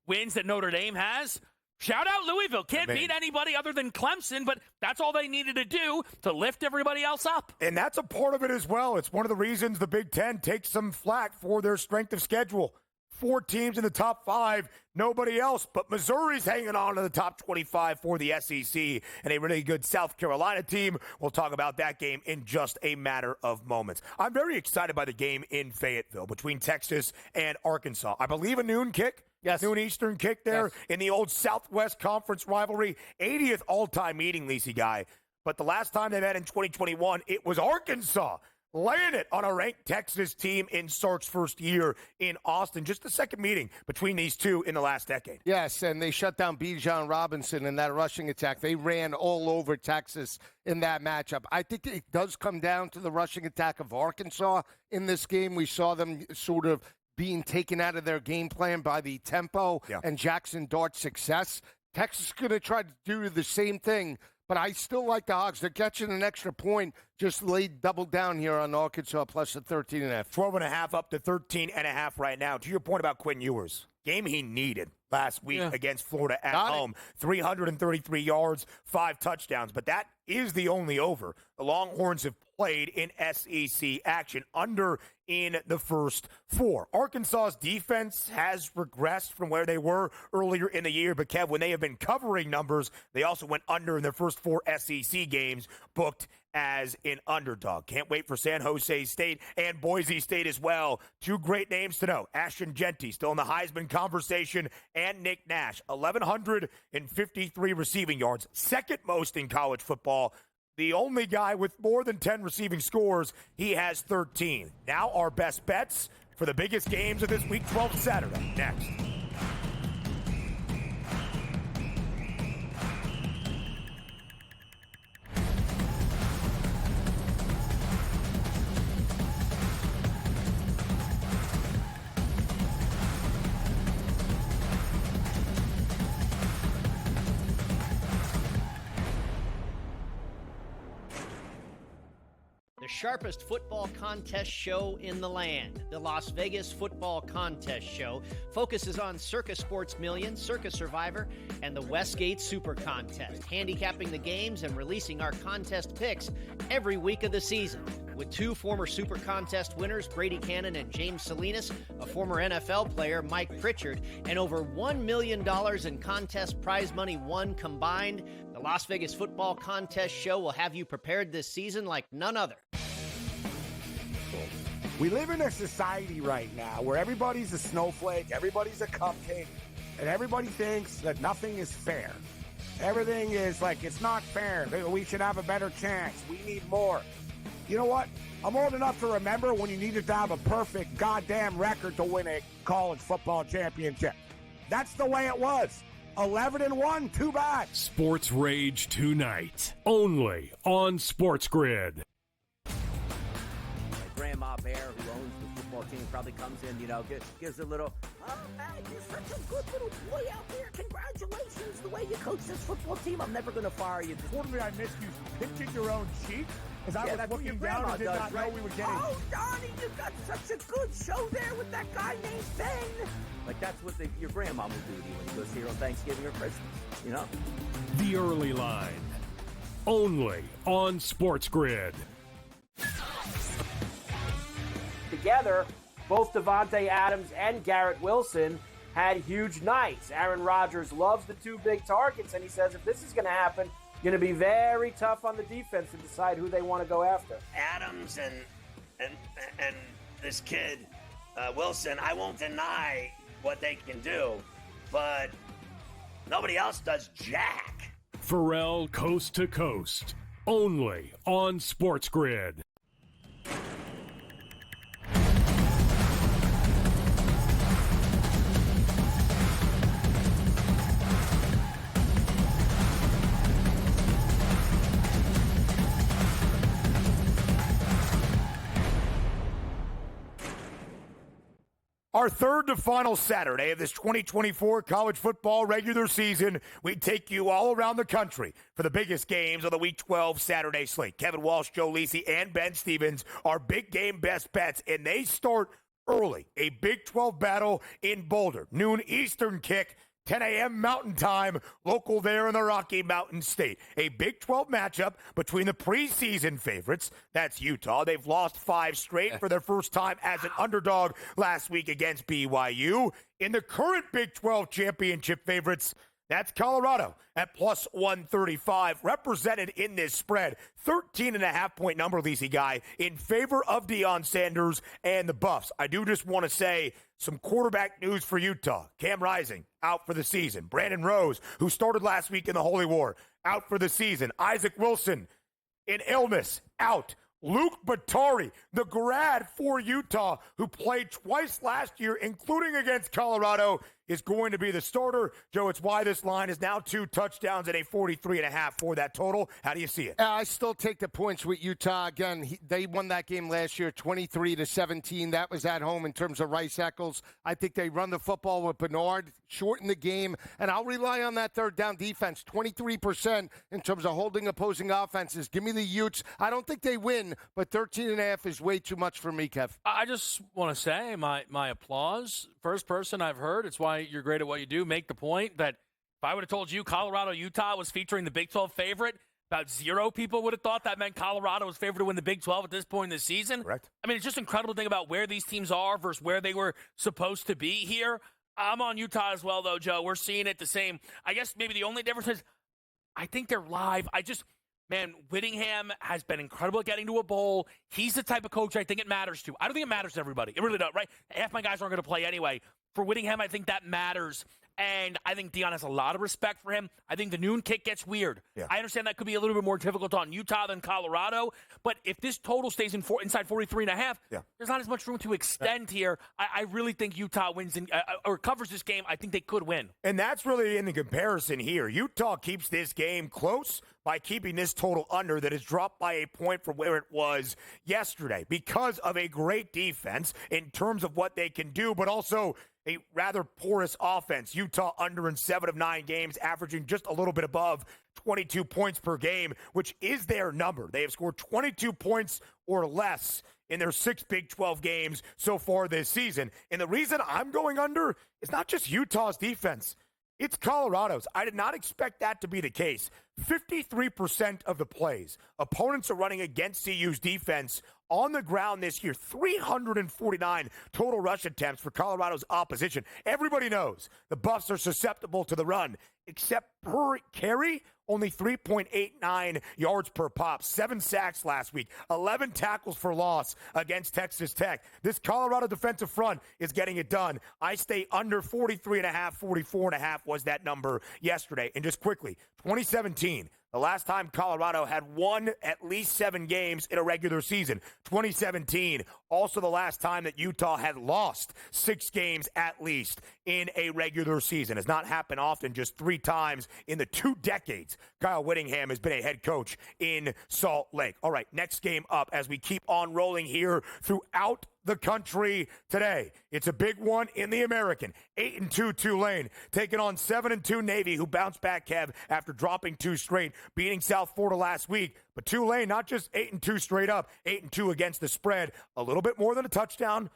wins that Notre Dame has. Shout out Louisville. Can't beat anybody other than Clemson, but that's all they needed to do to lift everybody else up. And that's a part of it as well. It's one of the reasons the Big Ten takes some flack for their strength of schedule. 4 teams in the top 5, nobody else. But Missouri's hanging on to the top 25 for the SEC, and a really good South Carolina team. We'll talk about that game in just a matter of moments. I'm very excited by the game in Fayetteville between Texas and Arkansas. I believe a noon kick. Yes. Noon Eastern kick there in the old Southwest Conference rivalry. 80th all-time meeting, Lisi guy. But the last time they met in 2021, it was Arkansas laying it on a ranked Texas team in Sark's first year in Austin. Just the second meeting between these two in the last decade. Yes, and they shut down Bijan Robinson in that rushing attack. They ran all over Texas in that matchup. I think it does come down to the rushing attack of Arkansas in this game. We saw them sort of being taken out of their game plan by the tempo and Jackson Dart's success. Texas is going to try to do the same thing, but I still like the Hogs. They're catching an extra point. Just double down here on Arkansas plus the 13.5. 12.5 up to 13.5 right now. To your point about Quinn Ewers, game he needed last week against Florida at home. 333 yards, 5 touchdowns. But that is the only over the Longhorns have played in SEC action, under in the first 4. Arkansas's defense has regressed from where they were earlier in the year. But, Kev, when they have been covering numbers, they also went under in their first 4 SEC games, booked as an underdog. Can't wait for San Jose State and Boise State as well. 2 great names to know. Ashton Genty still in the Heisman conversation, and Nick Nash. 1,153 receiving yards, second most in college football. The only guy with more than 10 receiving scores, he has 13. Now our best bets for the biggest games of this week 12 Saturday. Next. sharpest football contest show in the land. The Las Vegas Football Contest Show focuses on Circus Sports Million, Circus Survivor, and the Westgate Super Contest, handicapping the games and releasing our contest picks every week of the season. With two former Super Contest winners, Brady Cannon and James Salinas, a former NFL player, Mike Pritchard, and over $1 million in contest prize money won combined, the Las Vegas Football Contest Show will have you prepared this season like none other. We live in a society right now where everybody's a snowflake, everybody's a cupcake, and everybody thinks that nothing is fair. Everything is like, it's not fair. We should have a better chance. We need more. You know what? I'm old enough to remember when you needed to have a perfect goddamn record to win a college football championship. That's the way it was. 11-1, too bad. Sports Rage tonight, only on SportsGrid. Grandma Bear, who owns the football team, probably comes in, gives a little, oh, man, you're such a good little boy out there. Congratulations, the way you coach this football team. I'm never going to fire you. Totally, I missed you pinching your own cheek as I was looking down and did not know we were getting. Oh, Donnie, you got such a good show there with that guy named Ben. Like, that's what your grandma will do to you when you go see her on Thanksgiving or Christmas, The Early Line, only on SportsGrid. Together, both Davante Adams and Garrett Wilson had huge nights. Aaron Rodgers loves the two big targets, and he says if this is going to happen, going to be very tough on the defense to decide who they want to go after. Adams and this kid Wilson, I won't deny what they can do, but nobody else does jack. Pharrell Coast to Coast, only on SportsGrid. Our third to final Saturday of this 2024 college football regular season, we take you all around the country for the biggest games of the Week 12 Saturday slate. Kevin Walsh, Joe Lisi, and Ben Stevens are big game best bets, and they start early. A Big 12 battle in Boulder, noon Eastern kick, 10 a.m. Mountain Time, local there in the Rocky Mountain State. A Big 12 matchup between the preseason favorites. That's Utah. They've lost 5 straight for their first time as an underdog last week against BYU. In the current Big 12 championship favorites, that's Colorado at plus 135, represented in this spread. 13.5-point number, Lisi guy, in favor of Deion Sanders and the Buffs. I do just want to say some quarterback news for Utah. Cam Rising, out for the season. Brandon Rose, who started last week in the Holy War, out for the season. Isaac Wilson, in illness, out. Luke Batari, the grad for Utah, who played twice last year, including against Colorado, is going to be the starter. Joe, it's why this line is now 2 touchdowns and a 43.5 for that total. How do you see it? I still take the points with Utah. Again, they won that game last year, 23-17. That was at home in terms of Rice Eccles. I think they run the football with Bernard, shorten the game, and I'll rely on that third down defense. 23% in terms of holding opposing offenses. Give me the Utes. I don't think they win, but 13.5 is way too much for me, Kev. I just want to say my applause. First person I've heard. It's why you're great at what you do. Make the point that if I would have told you Colorado-Utah was featuring the Big 12 favorite, about 0 people would have thought that meant Colorado was favored to win the Big 12 at this point in the season. Correct. I mean, it's just incredible to think about where these teams are versus where they were supposed to be here. I'm on Utah as well, though, Joe. We're seeing it the same. I guess maybe the only difference is I think they're live. Man, Whittingham has been incredible at getting to a bowl. He's the type of coach I think it matters to. I don't think it matters to everybody. It really does, right? Half my guys aren't going to play anyway. For Whittingham, I think that matters. And I think Deion has a lot of respect for him. I think the noon kick gets weird. Yeah. I understand that could be a little bit more difficult on Utah than Colorado. But if this total stays inside 43.5, there's not as much room to extend here. I really think Utah wins or covers this game. I think they could win. And that's really in the comparison here. Utah keeps this game close by keeping this total under that is dropped by a point from where it was yesterday because of a great defense in terms of what they can do, but also a rather porous offense. Utah under in 7 of 9 games, averaging just a little bit above 22 points per game, which is their number. They have scored 22 points or less in their 6 Big 12 games so far this season. And the reason I'm going under is not just Utah's defense. It's Colorado's. I did not expect that to be the case. 53% of the plays opponents are running against CU's defense on the ground this year. 349 total rush attempts for Colorado's opposition. Everybody knows the Buffs are susceptible to the run, except per carry, only 3.89 yards per pop. 7 sacks last week. 11 tackles for loss against Texas Tech. This Colorado defensive front is getting it done. I stay under 43.5, 44.5 was that number yesterday. And just quickly, 2017, the last time Colorado had won at least 7 games in a regular season. 2017, also the last time that Utah had lost 6 games at least in a regular season. Has not happened often, just 3 times in the 2 decades Kyle Whittingham has been a head coach in Salt Lake. All right, next game up as we keep on rolling here throughout the country today. It's a big one in the American. 8-2 Tulane taking on 7-2 Navy, who bounced back, Kev, after dropping 2 straight, beating South Florida last week. But Tulane, not just 8-2 straight up, 8-2 against the spread. A little bit more than a touchdown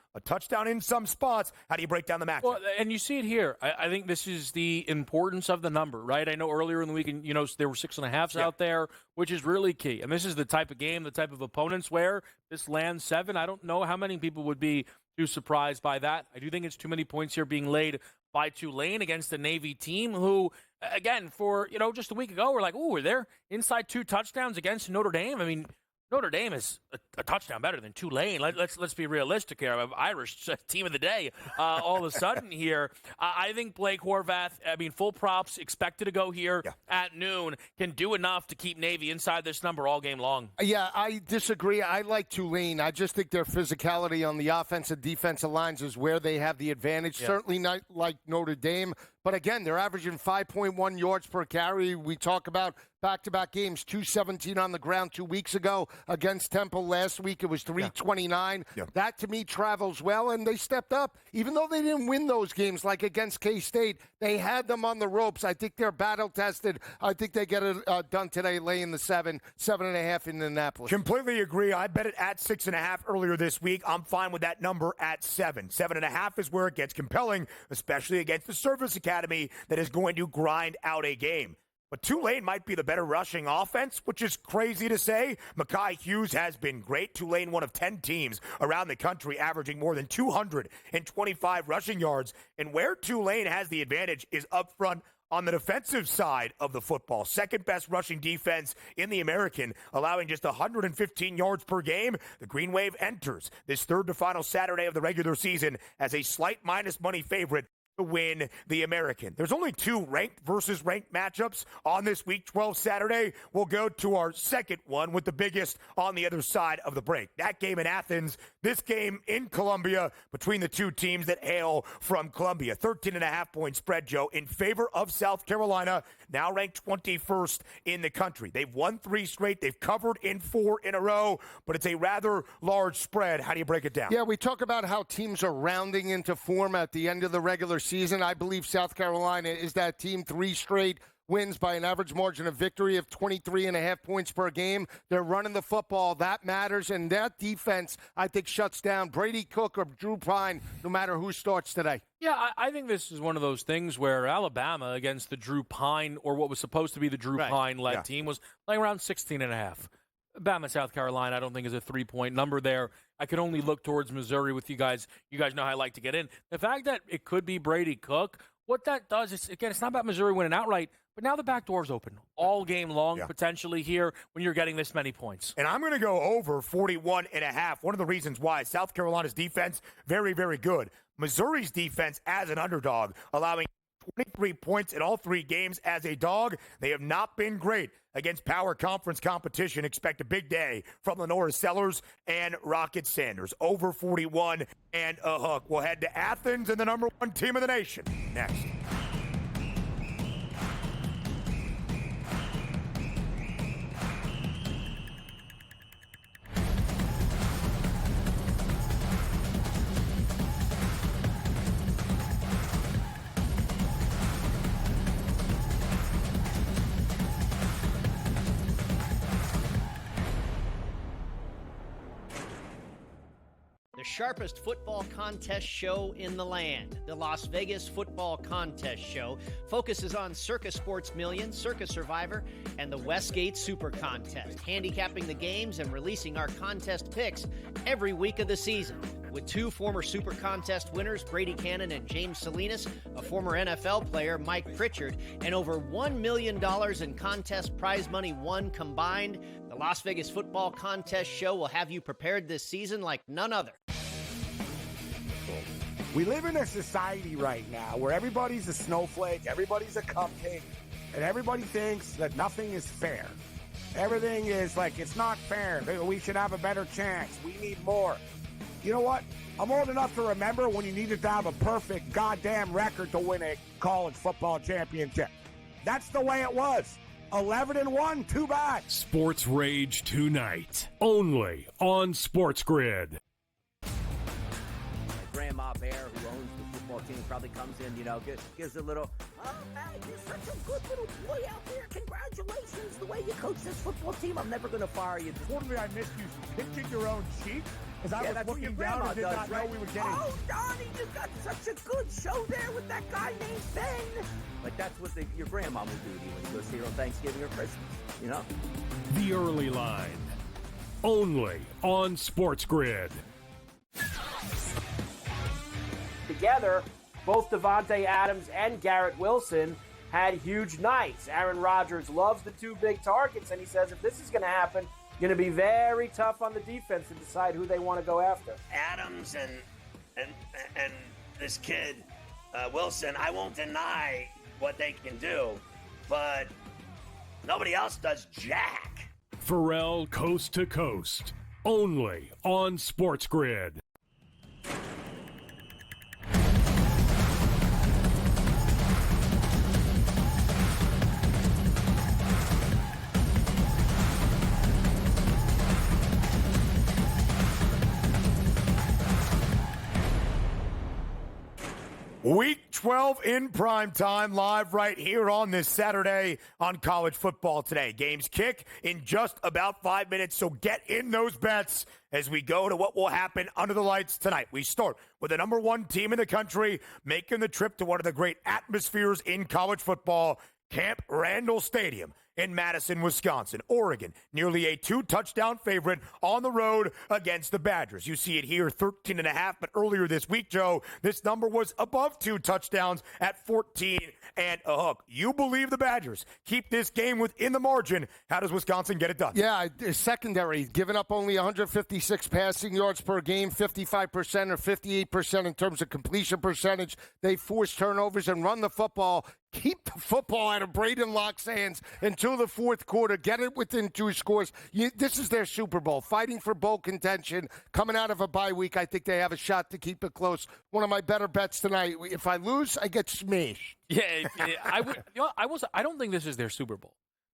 in some spots. How do you break down the match? Well, and you see it here. I think this is the importance of the number, right? I know earlier in the week, there were 6.5s out there, which is really key. And this is the type of game, the type of opponents where this lands 7. I don't know how many people would be too surprised by that. I do think it's too many points here being laid by Tulane against the Navy team who, again, for, just a week ago, we're like, ooh, are there inside 2 touchdowns against Notre Dame? I mean, Notre Dame is a touchdown better than Tulane. Let's be realistic here. Irish team of the day all of a sudden here. I think Blake Horvath, full props, expected to go here at noon, can do enough to keep Navy inside this number all game long. Yeah, I disagree. I like Tulane. I just think their physicality on the offensive defensive lines is where they have the advantage. Yeah. Certainly not like Notre Dame. But again, they're averaging 5.1 yards per carry. We talk about back-to-back games, 217 on the ground 2 weeks ago against Temple. Last week it was 329. Yeah. That, to me, travels well, and they stepped up. Even though they didn't win those games, like against K-State, they had them on the ropes. I think they're battle-tested. I think they get it done today, laying the 7.5 in Indianapolis. Completely agree. I bet it at 6.5 earlier this week. I'm fine with that number at 7. 7.5 is where it gets compelling, especially against the Service Academy that is going to grind out a game. But Tulane might be the better rushing offense, which is crazy to say. Mekhi Hughes has been great. Tulane, one of 10 teams around the country, averaging more than 225 rushing yards. And where Tulane has the advantage is up front on the defensive side of the football. Second best rushing defense in the American, allowing just 115 yards per game. The Green Wave enters this third to final Saturday of the regular season as a slight minus money favorite to win the American. There's only 2 ranked versus ranked matchups on this Week 12 Saturday. We'll go to our second one with the biggest on the other side of the break. That game in Athens, this game in Columbia between the 2 teams that hail from Columbia. 13.5-point spread, Joe, in favor of South Carolina, now ranked 21st in the country. They've won 3 straight. They've covered in 4 in a row, but it's a rather large spread. How do you break it down? Yeah, we talk about how teams are rounding into form at the end of the regular season. I believe South Carolina is that team. 3 straight wins by an average margin of victory of 23.5 points per game. They're running the football. That matters. And that defense, I think, shuts down Brady Cook or Drew Pine, no matter who starts today. Yeah, I think this is one of those things where Alabama against the Drew Pine, or what was supposed to be the Drew Pine-led team, was playing around 16.5. Bama, South Carolina, I don't think is a 3-point number there. I could only look towards Missouri with you guys. You guys know how I like to get in. The fact that it could be Brady Cook, what that does is, again, it's not about Missouri winning outright, but now the back door's open all game long, potentially here, when you're getting this many points. And I'm going to go over 41.5. One of the reasons why South Carolina's defense, very, very good. Missouri's defense as an underdog, allowing 23 points in all 3 games as a dog. They have not been great against power conference competition. Expect a big day from Lenora Sellers and Rocket Sanders. Over 41 and a hook. We'll head to Athens and the number 1 team in the nation next. The sharpest football contest show in the land, the Las Vegas Football Contest Show, focuses on Circus Sports Million, Circus Survivor, and the Westgate Super Contest, handicapping the games and releasing our contest picks every week of the season. With two former Super Contest winners, Brady Cannon and James Salinas, a former NFL player, Mike Pritchard, and over $1 million in contest prize money won combined, the Las Vegas Football Contest Show will have you prepared this season like none other. We live in a society right now where everybody's a snowflake, everybody's a cupcake, and everybody thinks that nothing is fair. Everything is like, it's not fair. We should have a better chance. We need more. You know what? I'm old enough to remember when you needed to have a perfect goddamn record to win a college football championship. That's the way it was. 11-1, too bad. Sports Rage tonight, only on SportsGrid. Grandma Bear, who owns the football team, probably comes in, gives a little, oh, man, you're such a good little boy out there. Congratulations, the way you coach this football team. I'm never going to fire you. Totally, I missed you pinching your own cheek as I was looking down and did not know we were getting. Oh, Donnie, you got such a good show there with that guy named Ben. Like, that's what your grandma will do to you when you go see her on Thanksgiving or Christmas, The Early Line, only on SportsGrid. Together, both Davante Adams and Garrett Wilson had huge nights. Aaron Rodgers loves the two big targets, and he says if this is going to happen, going to be very tough on the defense to decide who they want to go after. Adams and this kid Wilson, I won't deny what they can do, but nobody else does jack. Pharrell Coast to Coast, only on SportsGrid. Week 12 in prime time, live right here on this Saturday on College Football Today. Games kick in just about 5 minutes, so get in those bets as we go to what will happen under the lights tonight. We start with the number one team in the country making the trip to one of the great atmospheres in college football, Camp Randall Stadium in Madison, Wisconsin. Oregon, nearly a 2-touchdown favorite on the road against the Badgers. You see it here, 13.5, but earlier this week, Joe, this number was above 2 touchdowns at 14 and a hook. You believe the Badgers keep this game within the margin. How does Wisconsin get it done? Yeah, secondary, giving up only 156 passing yards per game, 55% or 58% in terms of completion percentage. They force turnovers and run the football. Keep the football out of Braden Locke's hands until the fourth quarter. Get it within 2 scores. This is their Super Bowl. Fighting for bowl contention. Coming out of a bye week, I think they have a shot to keep it close. One of my better bets tonight. If I lose, I get smashed. Yeah, I would. I don't think this is their Super Bowl.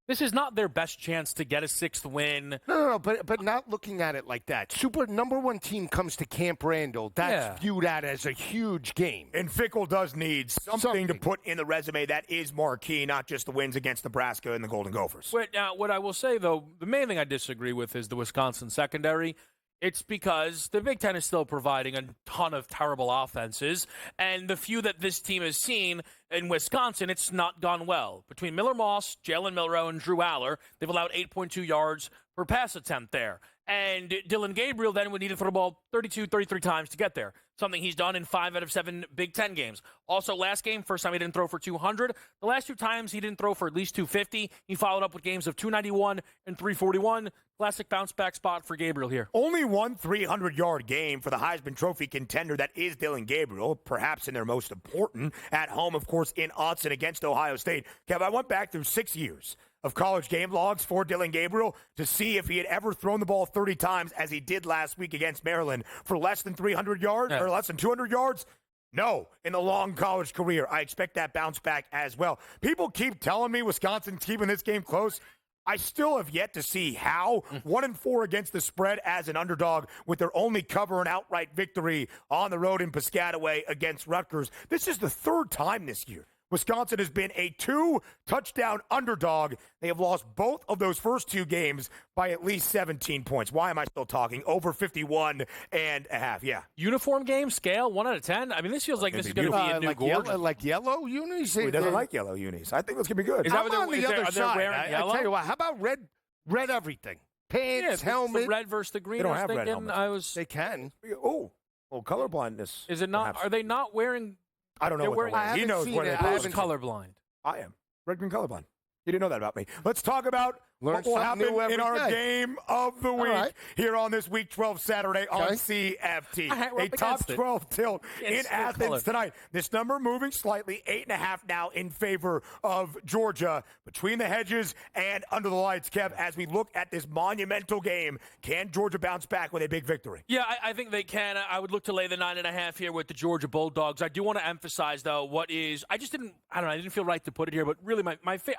This is not their best chance to get a 6th win. No, but not looking at it like that. Number one team comes to Camp Randall. That's viewed at as a huge game. And Fickell does need something to put in the resume that is marquee, not just the wins against Nebraska and the Golden Gophers. What I will say, though, the main thing I disagree with is the Wisconsin secondary. It's because the Big Ten is still providing a ton of terrible offenses, and the few that this team has seen in Wisconsin, it's not gone well. Between Miller Moss, Jalen Milroe, and Drew Aller, they've allowed 8.2 yards per pass attempt there. And Dylan Gabriel then would need to throw the ball 32, 33 times to get there, something he's done in 5 out of 7 Big Ten games. Also, last game, first time he didn't throw for 200. The last 2 times he didn't throw for at least 250. He followed up with games of 291 and 341. Classic bounce-back spot for Gabriel here. Only one 300-yard game for the Heisman Trophy contender that is Dylan Gabriel, perhaps in their most important, at home, of course, in Autzen against Ohio State. Kev, I went back through 6 years of college game logs for Dylan Gabriel to see if he had ever thrown the ball 30 times as he did last week against Maryland for less than 300 yards or less than 200 yards. No, in the long college career. I expect that bounce back as well. People keep telling me Wisconsin's keeping this game close. I still have yet to see how. 1-4 against the spread as an underdog with their only cover and outright victory on the road in Piscataway against Rutgers. This is the 3rd time this year Wisconsin has been a 2-touchdown underdog. They have lost both of those first 2 games by at least 17 points. Why am I still talking? Over 51.5, yeah. Uniform game, scale, 1 out of 10? I mean, this feels like this is going to be a new gorgeous. Like yellow unis? He doesn't like yellow unis. I think it's going to be good. Is that I'm on the other side. I tell you what, how about red everything? Pants, helmet. The red versus the green. They don't have red helmets. They can. Oh, colorblindness. Is it not? Are they not wearing? I don't know what they're wearing. He knows what it is. Who's colorblind? I am. Red, green, colorblind. You didn't know that about me. Let's talk about what will happen in our game of the week here on this Week 12 Saturday on CFT. A top 12 tilt in Athens tonight. This number moving slightly, 8.5 now in favor of Georgia. Between the hedges and under the lights, Kev, as we look at this monumental game, can Georgia bounce back with a big victory? Yeah, I think they can. I would look to lay the 9.5 here with the Georgia Bulldogs. I do want to emphasize, though, I didn't feel right to put it here, but really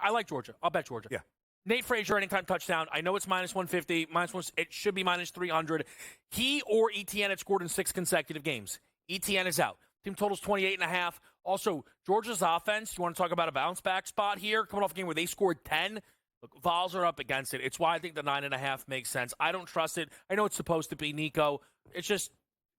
I like Georgia. I'll bet Georgia. Yeah. Nate Frazier, anytime touchdown. I know it's minus 150. It should be minus 300. He or ETN had scored in 6 consecutive games. ETN is out. Team total's 28.5. Also, Georgia's offense, you want to talk about a bounce-back spot here? Coming off a game where they scored 10. Look, Vols are up against it. It's why I think the 9.5 makes sense. I don't trust it. I know it's supposed to be Nico. It's just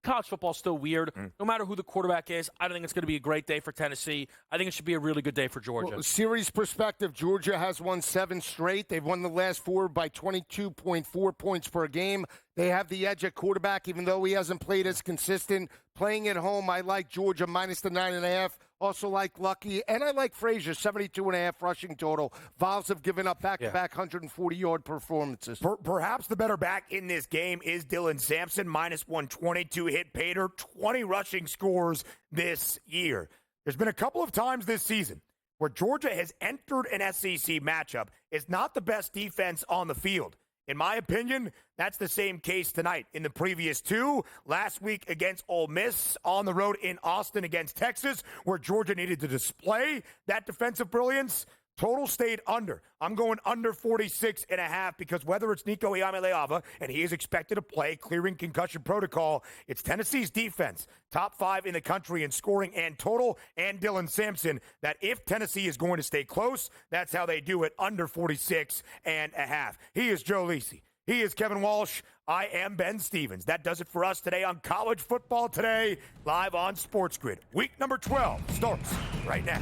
college football's still weird. No matter who the quarterback is, I don't think it's going to be a great day for Tennessee. I think it should be a really good day for Georgia. Well, series perspective, Georgia has won 7 straight. They've won the last 4 by 22.4 points per game. They have the edge at quarterback, even though he hasn't played as consistent. Playing at home, I like Georgia minus the 9.5. Also like Lucky, and I like Frazier, 72.5 rushing total. Vols have given up back-to-back 140-yard performances. Perhaps the better back in this game is Dylan Sampson, minus 122 hit Pater, 20 rushing scores this year. There's been a couple of times this season where Georgia has entered an SEC matchup. It's not the best defense on the field. In my opinion, that's the same case tonight. In the previous 2, last week against Ole Miss, on the road in Austin against Texas, where Georgia needed to display that defensive brilliance, total stayed under. I'm going under 46.5 because whether it's Nico Iamaleava, and he is expected to play, clearing concussion protocol, it's Tennessee's defense, top 5 in the country in scoring and total, and Dylan Sampson, that if Tennessee is going to stay close, that's how they do it, under 46.5. He is Joe Lisi. He is Kevin Walsh. I am Ben Stevens. That does it for us today on College Football Today, live on SportsGrid. Week number 12 starts right now.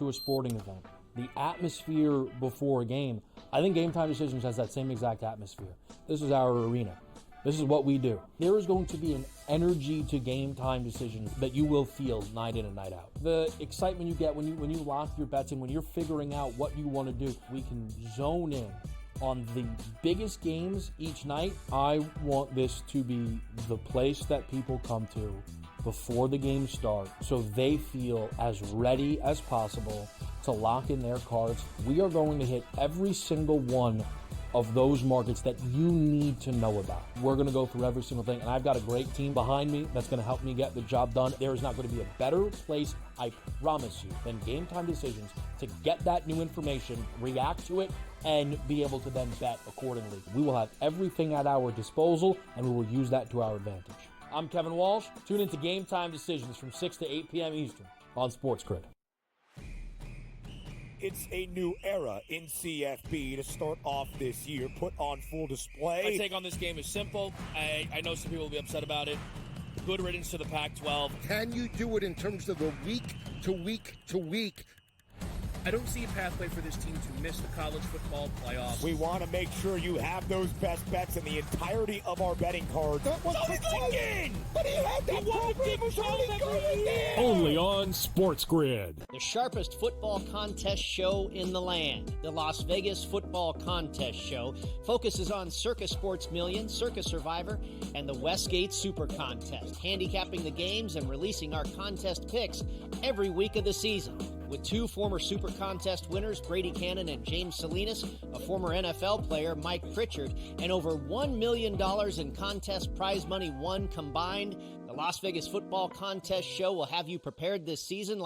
To a sporting event, the atmosphere before a game, I think Game Time Decisions has that same exact atmosphere. This is our arena. This is what we do. There is going to be an energy to Game Time Decisions that you will feel night in and night out. The excitement you get when you lock your bets in, when you're figuring out what you want to do, we can zone in on the biggest games each night. I want this to be the place that people come to before the games start so they feel as ready as possible to lock in their cards. We are going to hit every single one of those markets that you need to know about. We're going to go through every single thing, and I've got a great team behind me that's going to help me get the job done. There is not going to be a better place, I promise you, than Game Time Decisions to get that new information, react to it, and be able to then bet accordingly. We will have everything at our disposal, and we will use that to our advantage. I'm Kevin Walsh. Tune into Game Time Decisions from 6 to 8 p.m. Eastern on SportsGrid. It's a new era in CFB to start off this year, put on full display. My take on this game is simple. I know some people will be upset about it. Good riddance to the Pac-12. Can you do it in terms of the week to week to week? I don't see a pathway for this team to miss the college football playoffs. We want to make sure you have those best bets in the entirety of our betting cards. That was again! But he had that program was only good again! Only on SportsGrid. The sharpest football contest show in the land, the Las Vegas Football Contest Show, focuses on Circus Sports Million, Circus Survivor, and the Westgate Super Contest, handicapping the games and releasing our contest picks every week of the season. With 2 former Super Contest winners, Brady Cannon and James Salinas, a former NFL player, Mike Pritchard, and over $1 million in contest prize money won combined, the Las Vegas Football Contest Show will have you prepared this season.